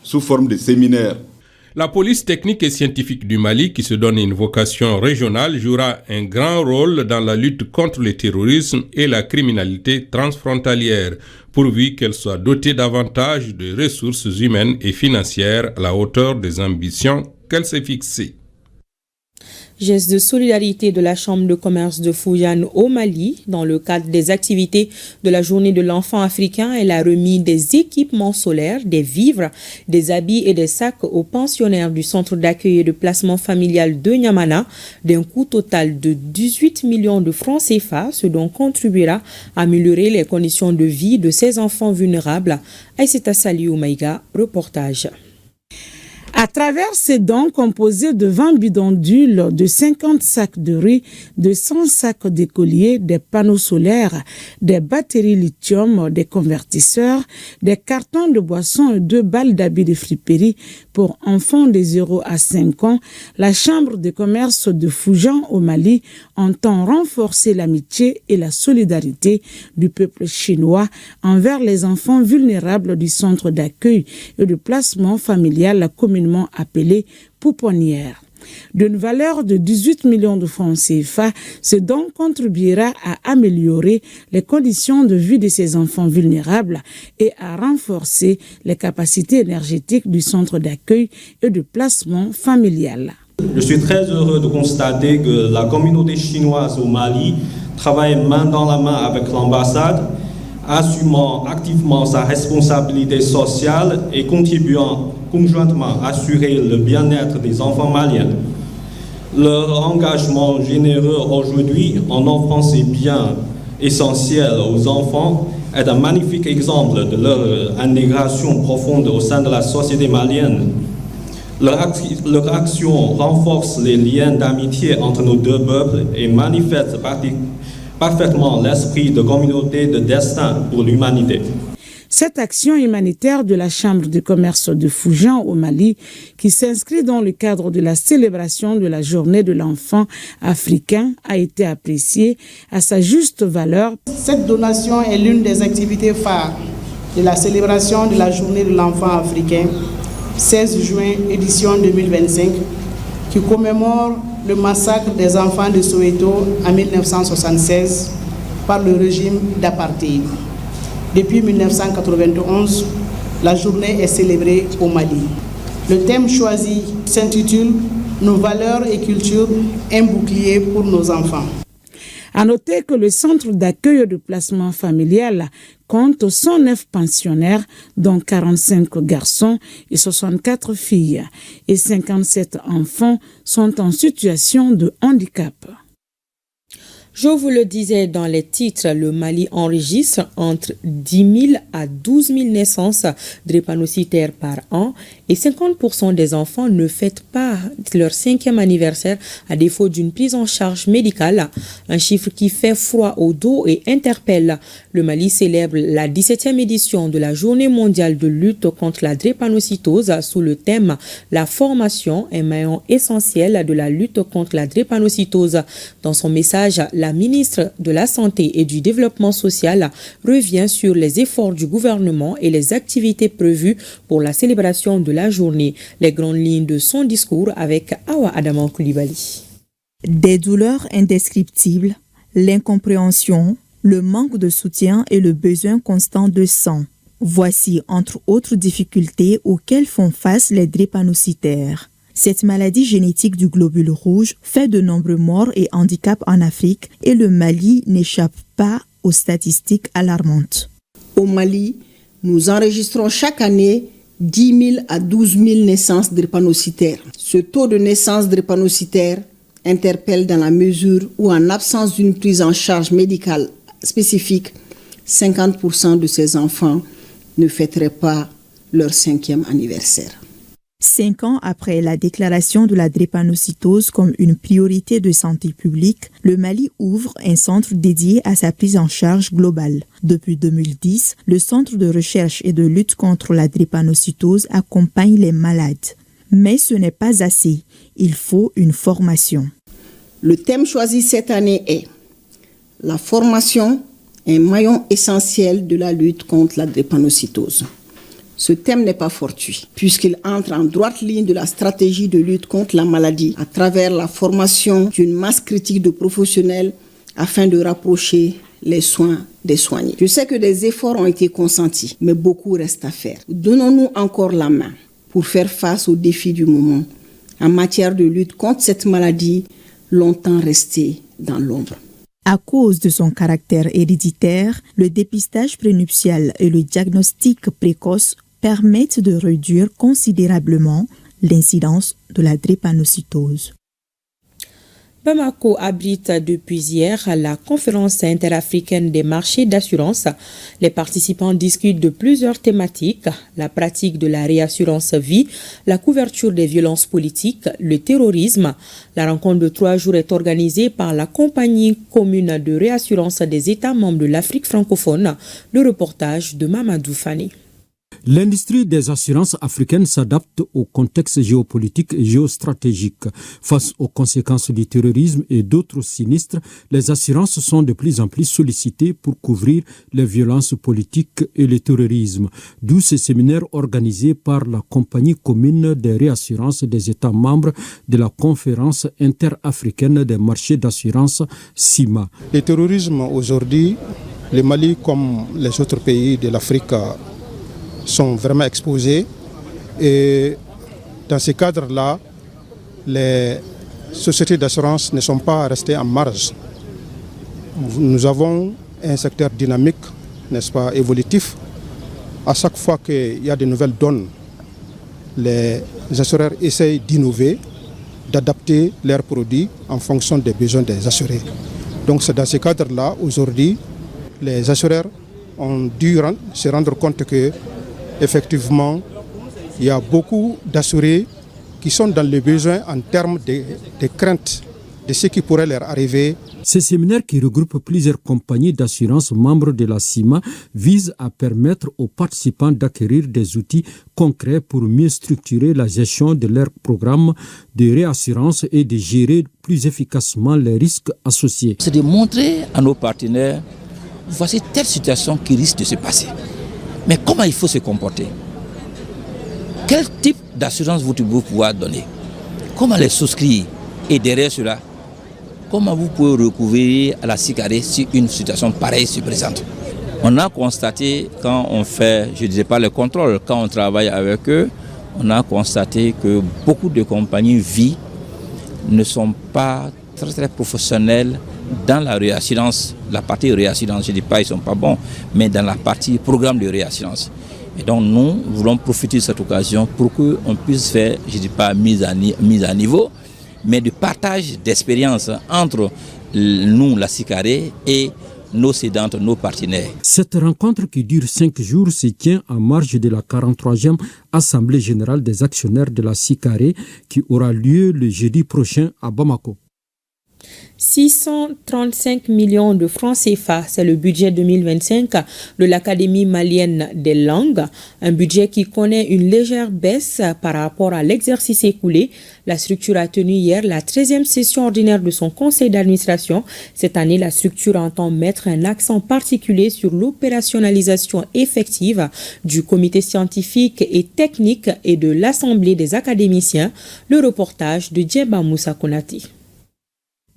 sous forme de séminaires. La police technique et scientifique du Mali, qui se donne une vocation régionale, jouera un grand rôle dans la lutte contre le terrorisme et la criminalité transfrontalière, pourvu qu'elle soit dotée davantage de ressources humaines et financières à la hauteur des ambitions qu'elle s'est fixées. Geste de solidarité de la Chambre de commerce de Fuyan au Mali. Dans le cadre des activités de la journée de l'enfant africain, elle a remis des équipements solaires, des vivres, des habits et des sacs aux pensionnaires du centre d'accueil et de placement familial de Niamana d'un coût total de 18 millions de francs CFA, ce dont contribuera à améliorer les conditions de vie de ces enfants vulnérables. Aïssata Saliou Maïga, reportage. À travers ces dons composés de 20 bidons d'huile, de 50 sacs de riz, de 100 sacs d'écoliers, des panneaux solaires, des batteries lithium, des convertisseurs, des cartons de boissons et 2 balles d'habits de friperie pour enfants de 0 à 5 ans, la Chambre de commerce de Fuyan au Mali entend renforcer l'amitié et la solidarité du peuple chinois envers les enfants vulnérables du centre d'accueil et de placement familial communément appelé pouponnière. D'une valeur de 18 millions de francs CFA, ce don contribuera à améliorer les conditions de vie de ces enfants vulnérables et à renforcer les capacités énergétiques du centre d'accueil et de placement familial. Je suis très heureux de constater que la communauté chinoise au Mali travaille main dans la main avec l'ambassade, assumant activement sa responsabilité sociale et contribuant conjointement à assurer le bien-être des enfants maliens. Leur engagement généreux aujourd'hui en offrant ces biens essentiels aux enfants est un magnifique exemple de leur intégration profonde au sein de la société malienne. Leur action renforce les liens d'amitié entre nos deux peuples et manifeste parfaitement l'esprit de communauté de destin pour l'humanité. Cette action humanitaire de la Chambre de commerce de Fuyan au Mali, qui s'inscrit dans le cadre de la célébration de la journée de l'enfant africain, a été appréciée à sa juste valeur. Cette donation est l'une des activités phares de la célébration de la journée de l'enfant africain, 16 juin, édition 2025, qui commémore le massacre des enfants de Soweto en 1976 par le régime d'apartheid. Depuis 1991, la journée est célébrée au Mali. Le thème choisi s'intitule « Nos valeurs et cultures, un bouclier pour nos enfants ». À noter que le centre d'accueil et de placement familial compte 109 pensionnaires, dont 45 garçons et 64 filles, et 57 enfants sont en situation de handicap. Je vous le disais dans les titres, le Mali enregistre entre 10 000 à 12 000 naissances drépanocytaires par an et 50% des enfants ne fêtent pas leur 5e anniversaire à défaut d'une prise en charge médicale. Un chiffre qui fait froid au dos et interpelle. Le Mali célèbre la 17e édition de la Journée mondiale de lutte contre la drépanocytose sous le thème « La formation, un maillon essentiel de la lutte contre la drépanocytose ». Dans son message, la ministre de la Santé et du Développement social revient sur les efforts du gouvernement et les activités prévues pour la célébration de la journée. Les grandes lignes de son discours avec Awa Adaman Koulibaly. Des douleurs indescriptibles, l'incompréhension, le manque de soutien et le besoin constant de sang. Voici entre autres difficultés auxquelles font face les drépanocytaires. Cette maladie génétique du globule rouge fait de nombreux morts et handicaps en Afrique et le Mali n'échappe pas aux statistiques alarmantes. Au Mali, nous enregistrons chaque année 10 000 à 12 000 naissances drépanocytaires. Ce taux de naissance drépanocytaire interpelle dans la mesure où, en absence d'une prise en charge médicale spécifique, 50% de ces enfants ne fêteraient pas leur 5e anniversaire. 5 ans après la déclaration de la drépanocytose comme une priorité de santé publique, le Mali ouvre un centre dédié à sa prise en charge globale. Depuis 2010, le Centre de recherche et de lutte contre la drépanocytose accompagne les malades. Mais ce n'est pas assez. Il faut une formation. Le thème choisi cette année est « La formation, un maillon essentiel de la lutte contre la drépanocytose ». Ce thème n'est pas fortuit, puisqu'il entre en droite ligne de la stratégie de lutte contre la maladie à travers la formation d'une masse critique de professionnels afin de rapprocher les soins des soignés. Je sais que des efforts ont été consentis, mais beaucoup reste à faire. Donnons-nous encore la main pour faire face aux défis du moment en matière de lutte contre cette maladie longtemps restée dans l'ombre. À cause de son caractère héréditaire, le dépistage prénuptial et le diagnostic précoce permettent de réduire considérablement l'incidence de la drépanocytose. Bamako abrite depuis hier la conférence interafricaine des marchés d'assurance. Les participants discutent de plusieurs thématiques, la pratique de la réassurance vie, la couverture des violences politiques, le terrorisme. La rencontre de 3 jours est organisée par la compagnie commune de réassurance des États membres de l'Afrique francophone. Le reportage de Mamadou Fani. L'industrie des assurances africaines s'adapte au contexte géopolitique et géostratégique. Face aux conséquences du terrorisme et d'autres sinistres, les assurances sont de plus en plus sollicitées pour couvrir les violences politiques et le terrorisme. D'où ce séminaire organisé par la compagnie commune des réassurances des États membres de la conférence interafricaine des marchés d'assurance CIMA. Le terrorisme aujourd'hui, le Mali comme les autres pays de l'Afrique sont vraiment exposés et dans ce cadre-là, les sociétés d'assurance ne sont pas restées en marge. Nous avons un secteur dynamique, n'est-ce pas, évolutif. À chaque fois qu'il y a de nouvelles donnes, les assureurs essayent d'innover, d'adapter leurs produits en fonction des besoins des assurés. Donc c'est dans ce cadre-là, aujourd'hui, les assureurs ont dû se rendre compte que effectivement, il y a beaucoup d'assurés qui sont dans le besoin en termes de crainte de ce qui pourrait leur arriver. Ce séminaire qui regroupe plusieurs compagnies d'assurance membres de la CIMA vise à permettre aux participants d'acquérir des outils concrets pour mieux structurer la gestion de leurs programmes de réassurance et de gérer plus efficacement les risques associés. C'est de montrer à nos partenaires, voici telle situation qui risque de se passer. Mais comment il faut se comporter? Quel type d'assurance vous pouvez pouvoir donner? Comment les souscrire? Et derrière cela, comment vous pouvez recouvrir à la CICARE si une situation pareille se présente? On a constaté quand on fait, je ne disais pas le contrôle, quand on travaille avec eux, on a constaté que beaucoup de compagnies vie ne sont pas très professionnelles dans la réassurance, la partie réassurance, je ne dis pas qu'ils ne sont pas bons, mais dans la partie programme de réassurance. Et donc nous voulons profiter de cette occasion pour qu'on puisse faire, je ne dis pas mise à niveau, mais de partage d'expérience entre nous, la CICARE, et nos cédantes, nos partenaires. Cette rencontre qui dure 5 jours se tient en marge de la 43e Assemblée générale des actionnaires de la CICARE qui aura lieu le jeudi prochain à Bamako. 635 millions de francs CFA, c'est le budget 2025 de l'Académie malienne des langues, un budget qui connaît une légère baisse par rapport à l'exercice écoulé. La structure a tenu hier la 13e session ordinaire de son conseil d'administration. Cette année, la structure entend mettre un accent particulier sur l'opérationnalisation effective du comité scientifique et technique et de l'Assemblée des académiciens. Le reportage de Djeba Moussa Konati.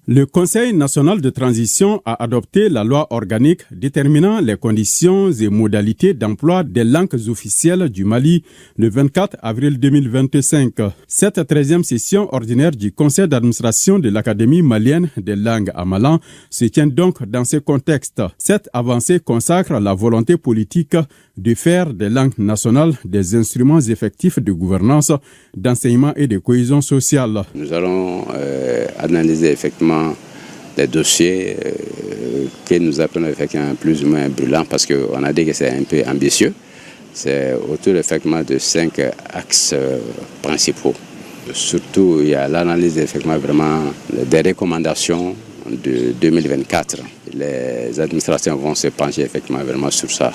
Le Conseil national de transition a adopté la loi organique déterminant les conditions et modalités d'emploi des langues officielles du Mali le 24 avril 2025. Cette 13e session ordinaire du Conseil d'administration de l'Académie malienne des langues à Malan se tient donc dans ce contexte. Cette avancée consacre la volonté politique de faire des langues nationales des instruments effectifs de gouvernance, d'enseignement et de cohésion sociale. Nous allons analyser effectivement des dossiers que nous appelons effectivement plus ou moins brûlants parce qu'on a dit que c'est un peu ambitieux. C'est autour effectivement de 5 axes principaux. Surtout, il y a l'analyse effectivement vraiment des recommandations de 2024. Les administrations vont se pencher effectivement vraiment sur ça.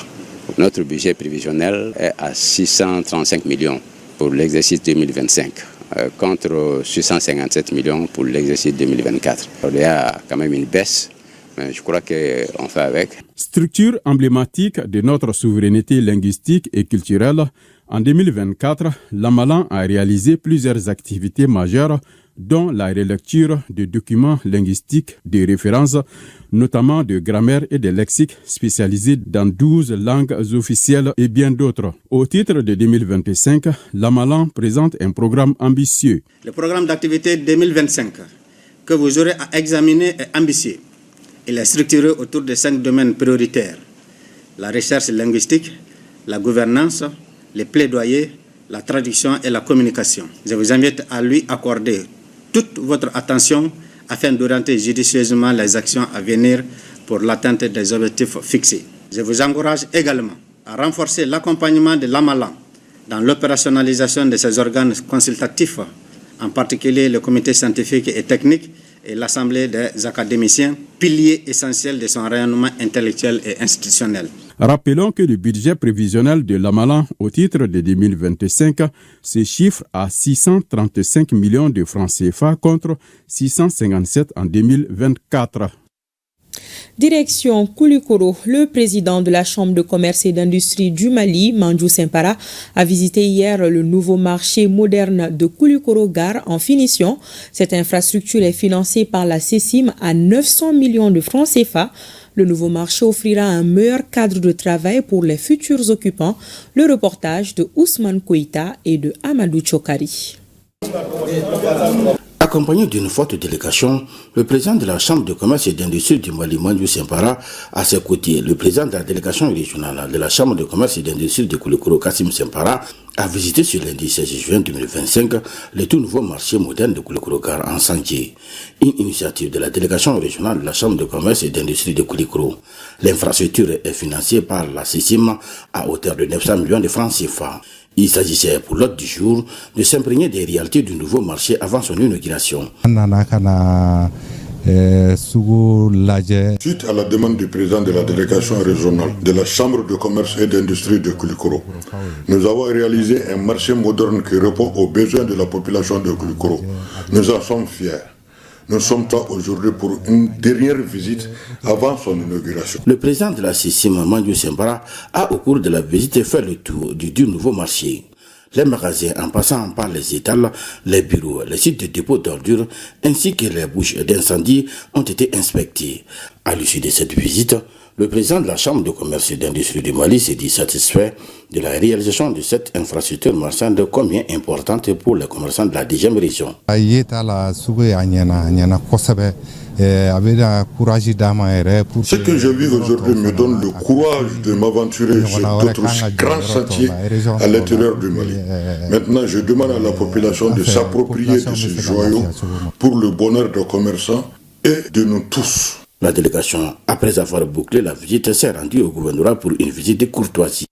Notre budget prévisionnel est à 635 millions pour l'exercice 2025. Contre 657 millions pour l'exercice 2024. Il y a quand même une baisse, mais je crois qu'on fait avec. Structure emblématique de notre souveraineté linguistique et culturelle, en 2024, l'Amalan a réalisé plusieurs activités majeures, dont la relecture de documents linguistiques de référence, notamment de grammaire et de lexique spécialisés dans 12 langues officielles et bien d'autres. Au titre de 2025, l'Amalan présente un programme ambitieux. Le programme d'activité 2025 que vous aurez à examiner est ambitieux. Il est structuré autour de 5 domaines prioritaires: la recherche linguistique, la gouvernance, les plaidoyers, la traduction et la communication. Je vous invite à lui accorder toute votre attention afin d'orienter judicieusement les actions à venir pour l'atteinte des objectifs fixés. Je vous encourage également à renforcer l'accompagnement de l'Amalan dans l'opérationnalisation de ses organes consultatifs, en particulier le comité scientifique et technique et l'Assemblée des académiciens, piliers essentiels de son rayonnement intellectuel et institutionnel. Rappelons que le budget prévisionnel de l'Amalan au titre de 2025 se chiffre à 635 millions de francs CFA contre 657 en 2024. Direction Koulikoro, le président de la Chambre de commerce et d'industrie du Mali, Mandjou Sempara, a visité hier le nouveau marché moderne de Koulikoro Gare en finition. Cette infrastructure est financée par la CECIM à 900 millions de francs CFA. Le nouveau marché offrira un meilleur cadre de travail pour les futurs occupants. Le reportage de Ousmane Koïta et de Amadou Chokari. Accompagné d'une forte délégation, le président de la Chambre de commerce et d'industrie du Mali, Mandjou Sempara, à ses côtés, le président de la délégation régionale de la Chambre de commerce et d'industrie de Koulikoro, Kassim Sempara, a visité ce lundi 16 juin 2025 le tout nouveau marché moderne de Koulikoro Gare en chantier, une initiative de la délégation régionale de la Chambre de commerce et d'industrie de Koulikoro. L'infrastructure est financée par la CECIM à hauteur de 900 millions de francs CFA. Il s'agissait pour l'hôte du jour de s'imprégner des réalités du nouveau marché avant son inauguration. Suite à la demande du président de la délégation régionale de la Chambre de commerce et d'industrie de Koulikoro, nous avons réalisé un marché moderne qui répond aux besoins de la population de Koulikoro. Nous en sommes fiers. Nous sommes là aujourd'hui pour une dernière visite avant son inauguration. Le président de la CECIM, Mandjou Sempara, a au cours de la visite fait le tour du nouveau marché. Les magasins en passant par les étals, les bureaux, les sites de dépôt d'ordures ainsi que les bouches d'incendie ont été inspectés. À l'issue de cette visite, le président de la Chambre de commerce et d'industrie du Mali s'est dit satisfait de la réalisation de cette infrastructure marchande combien importante pour les commerçants de la 10e région. Ce que je vis aujourd'hui me donne le courage de m'aventurer sur d'autres grands chantiers à l'intérieur du Mali. Maintenant, je demande à la population de s'approprier de ces joyaux pour le bonheur des commerçants et de nous tous. La délégation, après avoir bouclé la visite, s'est rendue au gouvernorat pour une visite de courtoisie.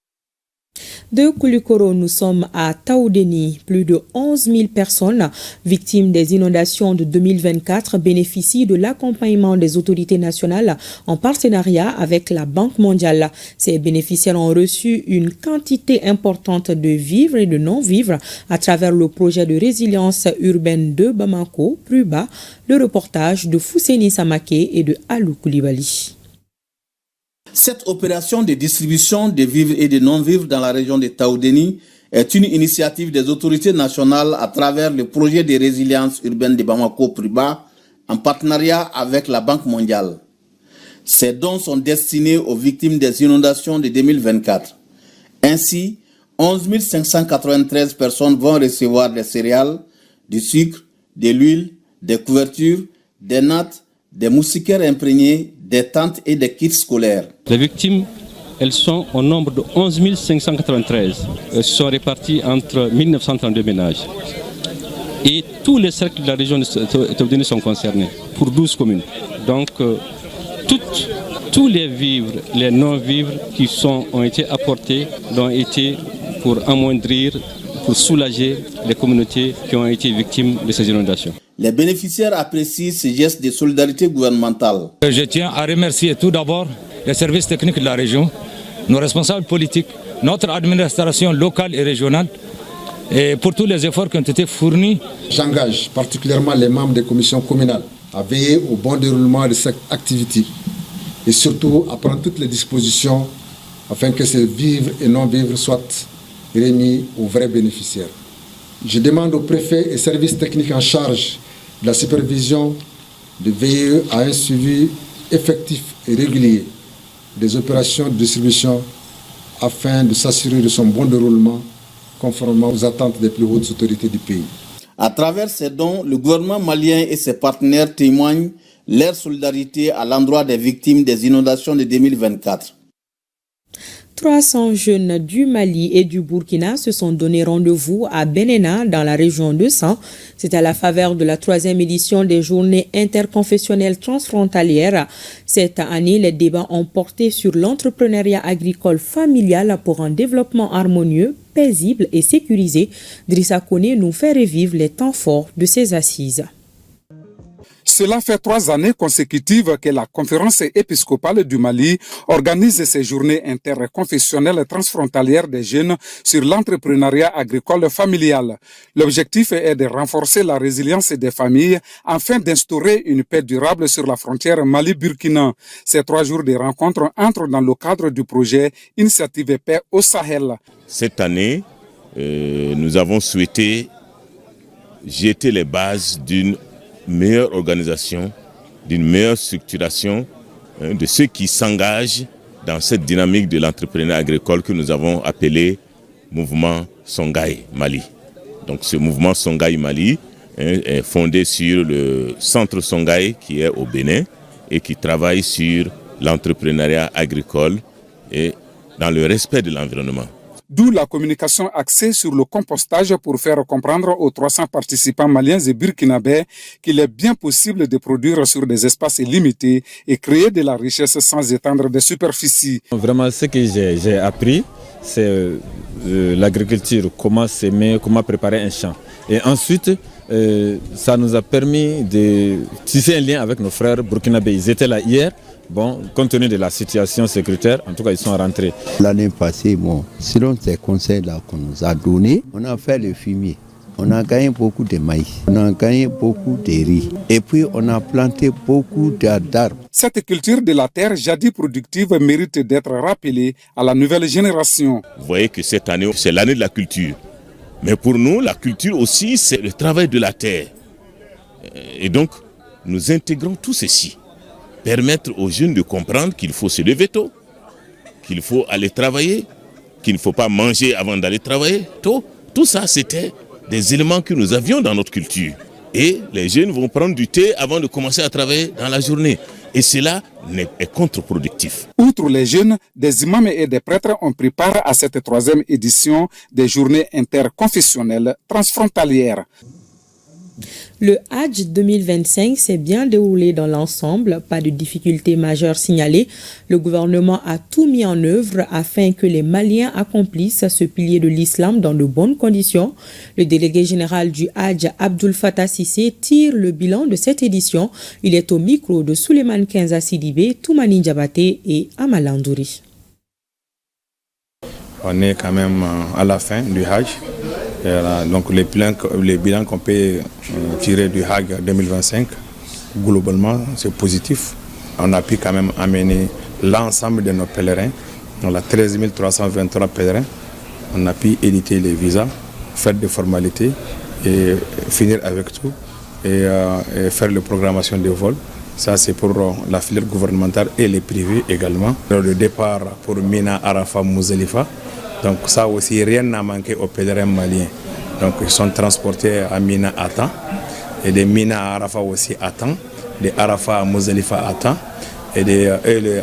De Koulikoro, nous sommes à Taoudéni. Plus de 11 000 personnes victimes des inondations de 2024 bénéficient de l'accompagnement des autorités nationales en partenariat avec la Banque mondiale. Ces bénéficiaires ont reçu une quantité importante de vivres et de non-vivres à travers le projet de résilience urbaine de Bamako, Pruba, le reportage de Fousseni Samaké et de Alou Koulibaly. Cette opération de distribution de vivres et de non-vivres dans la région de Taoudéni est une initiative des autorités nationales à travers le projet de résilience urbaine de Bamako Pruba, en partenariat avec la Banque mondiale. Ces dons sont destinés aux victimes des inondations de 2024. Ainsi, 11 593 personnes vont recevoir des céréales, du sucre, de l'huile, des couvertures, des nattes, des moustiquaires imprégnés, des tentes et des kits scolaires. Les victimes, elles sont au nombre de 11 593. Elles sont réparties entre 1932 ménages. Et tous les cercles de la région de Taoudéni sont concernés, pour 12 communes. Donc, tous les vivres, les non-vivres qui ont été apportés ont été pour amoindrir, pour soulager les communautés qui ont été victimes de ces inondations. Les bénéficiaires apprécient ce geste de solidarité gouvernementale. Je tiens à remercier tout d'abord les services techniques de la région, nos responsables politiques, notre administration locale et régionale, et pour tous les efforts qui ont été fournis. J'engage particulièrement les membres des commissions communales à veiller au bon déroulement de cette activité et surtout à prendre toutes les dispositions afin que ces vivres et non-vivres soient remis aux vrais bénéficiaires. Je demande aux préfets et services techniques en charge de la supervision de veiller à un suivi effectif et régulier des opérations de distribution afin de s'assurer de son bon déroulement conformément aux attentes des plus hautes autorités du pays. À travers ces dons, le gouvernement malien et ses partenaires témoignent leur solidarité à l'endroit des victimes des inondations de 2024. 300 jeunes du Mali et du Burkina se sont donné rendez-vous à Benena, dans la région de San. C'est à la faveur de la 3e édition des journées interconfessionnelles transfrontalières. Cette année, les débats ont porté sur l'entrepreneuriat agricole familial pour un développement harmonieux, paisible et sécurisé. Drissa Kone nous fait revivre les temps forts de ces assises. Cela fait 3 années consécutives que la conférence épiscopale du Mali organise ces journées interconfessionnelles transfrontalières des jeunes sur l'entrepreneuriat agricole familial. L'objectif est de renforcer la résilience des familles afin d'instaurer une paix durable sur la frontière Mali-Burkina. Ces 3 jours de rencontres entrent dans le cadre du projet Initiative Paix au Sahel. Cette année, nous avons souhaité jeter les bases d'une meilleure organisation, d'une meilleure structuration de ceux qui s'engagent dans cette dynamique de l'entrepreneuriat agricole que nous avons appelé mouvement Songhai Mali. Donc ce mouvement Songhai Mali est fondé sur le centre Songhai qui est au Bénin et qui travaille sur l'entrepreneuriat agricole et dans le respect de l'environnement. D'où la communication axée sur le compostage pour faire comprendre aux 300 participants maliens et burkinabés qu'il est bien possible de produire sur des espaces limités et créer de la richesse sans étendre des superficies. Vraiment, ce que j'ai appris, c'est l'agriculture, comment s'aimer, comment préparer un champ. Et ensuite, ça nous a permis de tisser un lien avec nos frères burkinabés. Ils étaient là hier. Bon, compte tenu de la situation sécuritaire, en tout cas, ils sont rentrés. L'année passée, selon ces conseils-là qu'on nous a donnés, on a fait le fumier. On a gagné beaucoup de maïs, on a gagné beaucoup de riz. Et puis, on a planté beaucoup d'arbres. Cette culture de la terre, jadis productive, mérite d'être rappelée à la nouvelle génération. Vous voyez que cette année, c'est l'année de la culture. Mais pour nous, la culture aussi, c'est le travail de la terre. Et donc, nous intégrons tout ceci. Permettre aux jeunes de comprendre qu'il faut se lever tôt, qu'il faut aller travailler, qu'il ne faut pas manger avant d'aller travailler tôt. Tout ça, c'était des éléments que nous avions dans notre culture. Et les jeunes vont prendre du thé avant de commencer à travailler dans la journée. Et cela est contre-productif. Outre les jeunes, des imams et des prêtres ont pris part à cette 3e édition des journées interconfessionnelles transfrontalières. Le Hajj 2025 s'est bien déroulé dans l'ensemble, pas de difficultés majeures signalées. Le gouvernement a tout mis en œuvre afin que les Maliens accomplissent ce pilier de l'islam dans de bonnes conditions. Le délégué général du Hajj, Abdul Fattah Sissé, tire le bilan de cette édition. Il est au micro de Souleymane Kenza Sidibé, Toumani Diabaté et Amalandouri. On est quand même à la fin du Hajj. Donc les bilans qu'on peut tirer du Hajj 2025, globalement, c'est positif. On a pu quand même amener l'ensemble de nos pèlerins. On a 13 323 pèlerins. On a pu éditer les visas, faire des formalités et finir avec tout et faire la programmation des vols. Ça, c'est pour la filière gouvernementale et les privés également. Le départ pour Mina, Arafat, Mousdalifa. Donc ça aussi, rien n'a manqué aux pèlerins maliens. Donc ils sont transportés à Mina à temps, et des Mina à Arafat aussi à temps, des Arafat à Mousdalifa à temps, et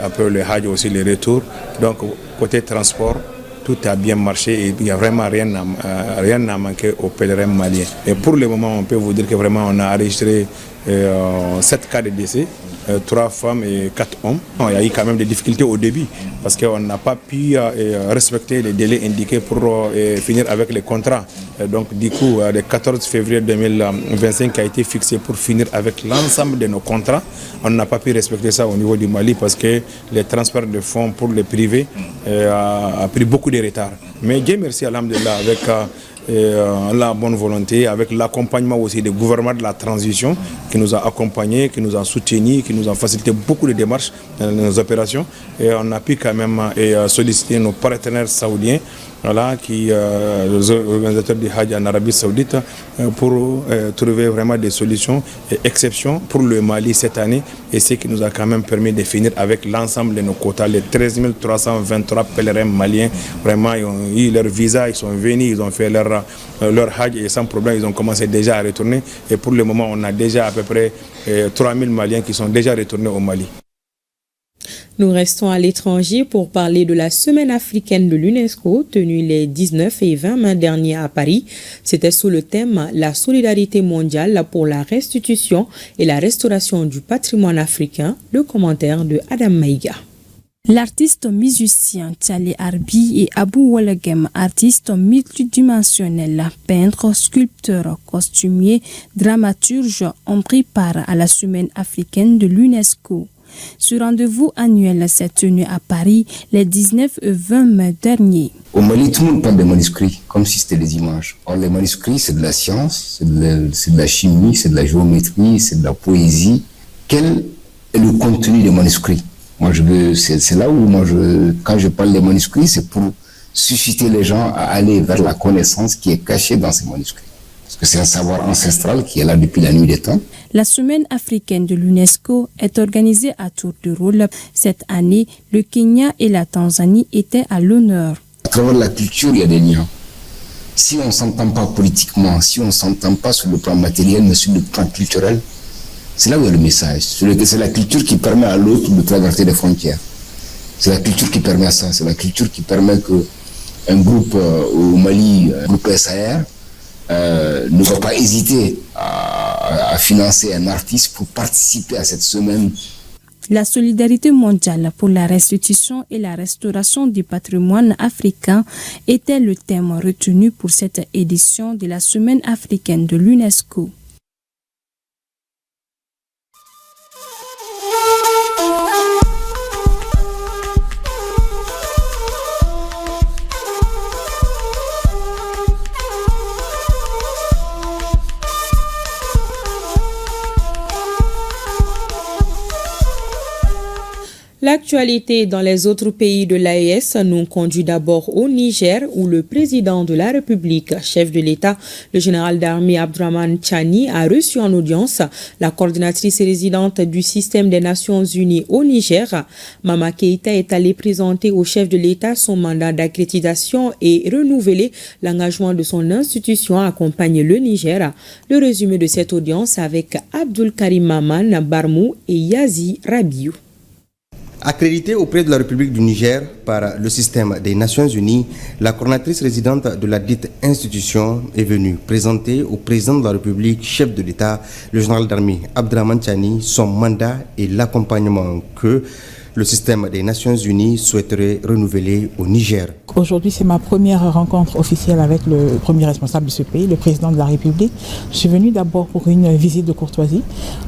après le Hajj aussi les retours. Donc côté transport, tout a bien marché et il n'y a vraiment rien n'a manqué aux pèlerins maliens. Et pour le moment, on peut vous dire que vraiment on a enregistré 7 cas de décès, 3 femmes et 4 hommes. Il y a eu quand même des difficultés au début parce qu'on n'a pas pu respecter les délais indiqués pour finir avec les contrats. Donc du coup, le 14 février 2025 a été fixé pour finir avec l'ensemble de nos contrats. On n'a pas pu respecter ça au niveau du Mali parce que les transferts de fonds pour les privés a pris beaucoup de retard. Mais Dieu merci, alhamdulillah, avec la bonne volonté, avec l'accompagnement aussi des gouvernements de la transition qui nous a accompagnés, qui nous a soutenus, qui nous a facilité beaucoup de démarches dans nos opérations. Et on a pu quand même solliciter nos partenaires saoudiens, voilà, les organisateurs du Hajj en Arabie Saoudite, pour trouver vraiment des solutions et exceptions pour le Mali cette année. Et ce qui nous a quand même permis de finir avec l'ensemble de nos quotas, les 13 323 pèlerins maliens. Vraiment, ils ont eu leur visa, ils sont venus, ils ont fait leur Hajj et sans problème, ils ont commencé déjà à retourner. Et pour le moment, on a déjà à peu près 3000 Maliens qui sont déjà retournés au Mali. Nous restons à l'étranger pour parler de la Semaine africaine de l'UNESCO tenue les 19 et 20 mai dernier à Paris. C'était sous le thème « La solidarité mondiale pour la restitution et la restauration du patrimoine africain », le commentaire de Adam Maïga. L'artiste musicien Tchale Arbi et Abou Walagem, artiste multidimensionnel, peintre, sculpteur, costumier, dramaturge, ont pris part à la Semaine africaine de l'UNESCO. Ce rendez-vous annuel s'est tenu à Paris les 19 et 20 mai dernier. Au Mali, tout le monde parle des manuscrits, comme si c'était des images. Or, les manuscrits, c'est de la science, c'est de la chimie, c'est de la géométrie, c'est de la poésie. Quel est le contenu des manuscrits? Moi, c'est là où, quand je parle des manuscrits, c'est pour susciter les gens à aller vers la connaissance qui est cachée dans ces manuscrits. Parce que c'est un savoir ancestral qui est là depuis la nuit des temps. La Semaine africaine de l'UNESCO est organisée à tour de rôle. Cette année, le Kenya et la Tanzanie étaient à l'honneur. À travers la culture, il y a des liens. Si on ne s'entend pas politiquement, si on ne s'entend pas sur le plan matériel, mais sur le plan culturel, c'est là où il y a le message. C'est la culture qui permet à l'autre de traverser les frontières. C'est la culture qui permet ça. C'est la culture qui permet qu'un groupe au Mali, un groupe SAR, ne va pas hésiter à financer un artiste pour participer à cette semaine. La solidarité mondiale pour la restitution et la restauration du patrimoine africain était le thème retenu pour cette édition de la Semaine africaine de l'UNESCO. L'actualité dans les autres pays de l'AES nous conduit d'abord au Niger où le président de la République, chef de l'État, le général d'armée Abdraman Tchani a reçu en audience la coordinatrice résidente du système des Nations Unies au Niger. Mama Keïta est allée présenter au chef de l'État son mandat d'accréditation et renouveler l'engagement de son institution à accompagner le Niger. Le résumé de cette audience avec Abdul Karim Maman Barmou et Yazi Rabiou. Accréditée auprès de la République du Niger par le système des Nations Unies, la coordinatrice résidente de la dite institution est venue présenter au président de la République, chef de l'État, le général d'armée Abdraman Tchani, son mandat et l'accompagnement que le système des Nations Unies souhaiterait renouveler au Niger. Aujourd'hui, c'est ma première rencontre officielle avec le premier responsable de ce pays, le président de la République. Je suis venue d'abord pour une visite de courtoisie,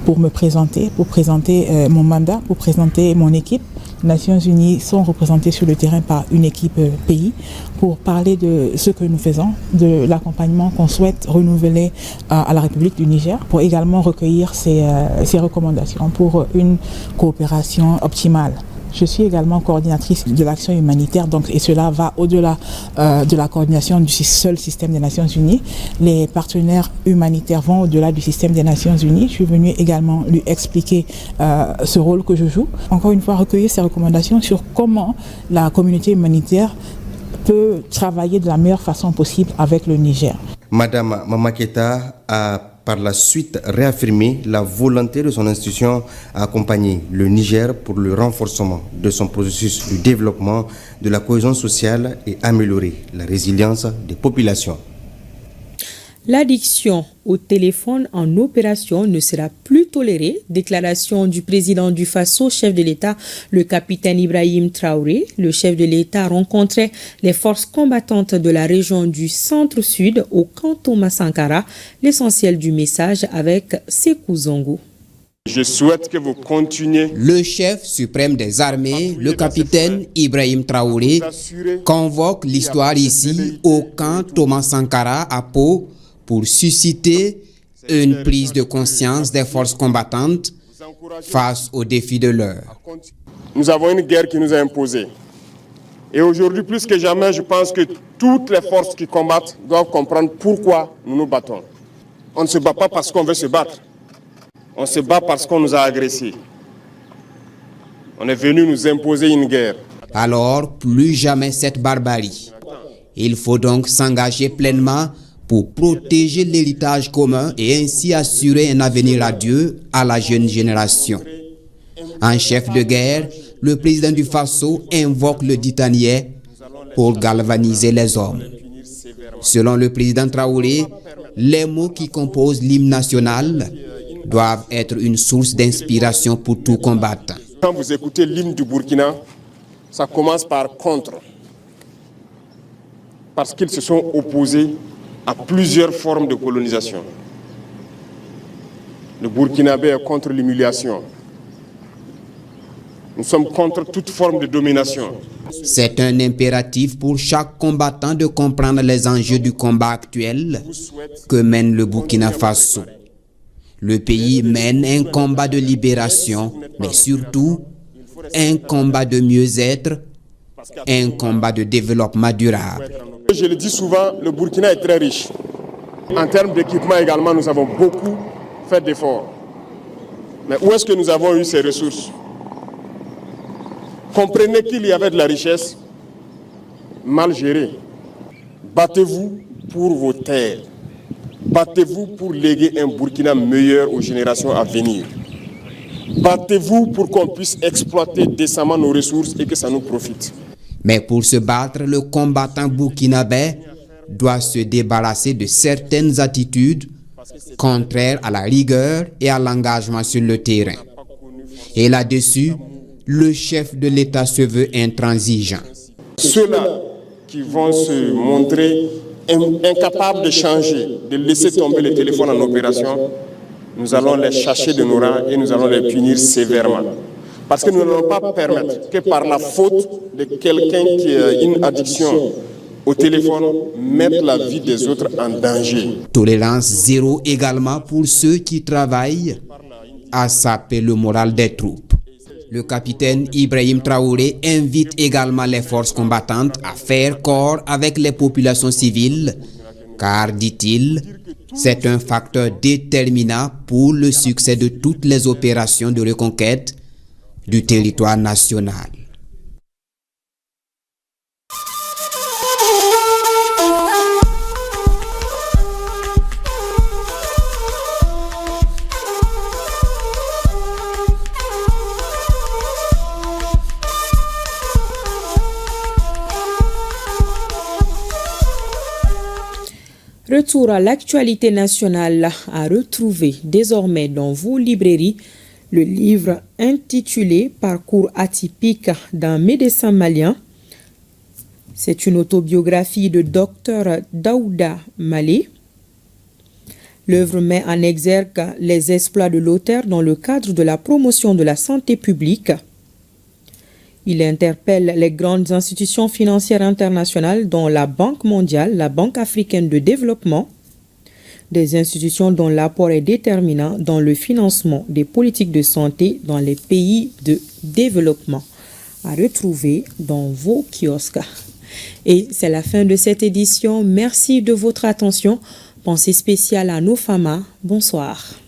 pour me présenter, pour présenter mon mandat, pour présenter mon équipe. Les Nations Unies sont représentées sur le terrain par une équipe pays pour parler de ce que nous faisons, de l'accompagnement qu'on souhaite renouveler à la République du Niger, pour également recueillir ses recommandations pour une coopération optimale. Je suis également coordinatrice de l'action humanitaire, donc, et cela va au-delà de la coordination du seul système des Nations Unies. Les partenaires humanitaires vont au-delà du système des Nations Unies. Je suis venue également lui expliquer ce rôle que je joue. Encore une fois, recueillir ses recommandations sur comment la communauté humanitaire peut travailler de la meilleure façon possible avec le Niger. Madame Mama Keita a par la suite réaffirmé la volonté de son institution à accompagner le Niger pour le renforcement de son processus de développement, de la cohésion sociale et améliorer la résilience des populations. L'addiction au téléphone en opération ne sera plus tolérée. Déclaration du président du Faso, chef de l'État, le capitaine Ibrahim Traoré. Le chef de l'État rencontrait les forces combattantes de la région du centre-sud au camp Thomas Sankara. L'essentiel du message avec Sékou Zongo. Je souhaite que vous continuiez. Le chef suprême des armées, le capitaine Ibrahim Traoré, convoque l'histoire ici au camp Thomas Sankara à Pau pour susciter une prise de conscience des forces combattantes face aux défis de l'heure. Nous avons une guerre qui nous est imposée. Et aujourd'hui, plus que jamais, je pense que toutes les forces qui combattent doivent comprendre pourquoi nous nous battons. On ne se bat pas parce qu'on veut se battre. On se bat parce qu'on nous a agressés. On est venu nous imposer une guerre. Alors, plus jamais cette barbarie. Il faut donc s'engager pleinement pour protéger l'héritage commun et ainsi assurer un avenir radieux à la jeune génération. En chef de guerre, le président du Faso invoque le Ditanier pour galvaniser les hommes. Selon le président Traoré, les mots qui composent l'hymne national doivent être une source d'inspiration pour tout combattant. Quand vous écoutez l'hymne du Burkina, ça commence par contre. Parce qu'ils se sont opposés à plusieurs formes de colonisation. Le Burkinabé est contre l'humiliation. Nous sommes contre toute forme de domination. C'est un impératif pour chaque combattant de comprendre les enjeux du combat actuel que mène le Burkina Faso. Le pays mène un combat de libération, mais surtout un combat de mieux-être, un combat de développement durable. Je le dis souvent, le Burkina est très riche. En termes d'équipement également, nous avons beaucoup fait d'efforts. Mais où est-ce que nous avons eu ces ressources? Comprenez qu'il y avait de la richesse mal gérée. Battez-vous pour vos terres. Battez-vous pour léguer un Burkina meilleur aux générations à venir. Battez-vous pour qu'on puisse exploiter décemment nos ressources et que ça nous profite. Mais pour se battre, le combattant burkinabé doit se débarrasser de certaines attitudes contraires à la rigueur et à l'engagement sur le terrain. Et là-dessus, le chef de l'État se veut intransigeant. Ceux-là qui vont se montrer incapables de changer, de laisser tomber le téléphone en opération, nous allons les chasser de nos rangs et nous allons les punir sévèrement. Parce que nous n'allons pas permettre que par la faute de quelqu'un qui a une addiction au téléphone, mette la vie des autres en danger. Tolérance zéro également pour ceux qui travaillent à saper le moral des troupes. Le capitaine Ibrahim Traoré invite également les forces combattantes à faire corps avec les populations civiles, car, dit-il, c'est un facteur déterminant pour le succès de toutes les opérations de reconquête du territoire national. Retour à l'actualité nationale à retrouver désormais dans vos librairies le livre intitulé « Parcours atypique d'un médecin malien ». C'est une autobiographie de Dr Daouda Malé. L'œuvre met en exergue les exploits de l'auteur dans le cadre de la promotion de la santé publique. Il interpelle les grandes institutions financières internationales dont la Banque mondiale, la Banque africaine de développement, des institutions dont l'apport est déterminant dans le financement des politiques de santé dans les pays de développement. à retrouver dans vos kiosques. Et c'est la fin de cette édition. Merci de votre attention. Pensée spéciale à nos femmes. Bonsoir.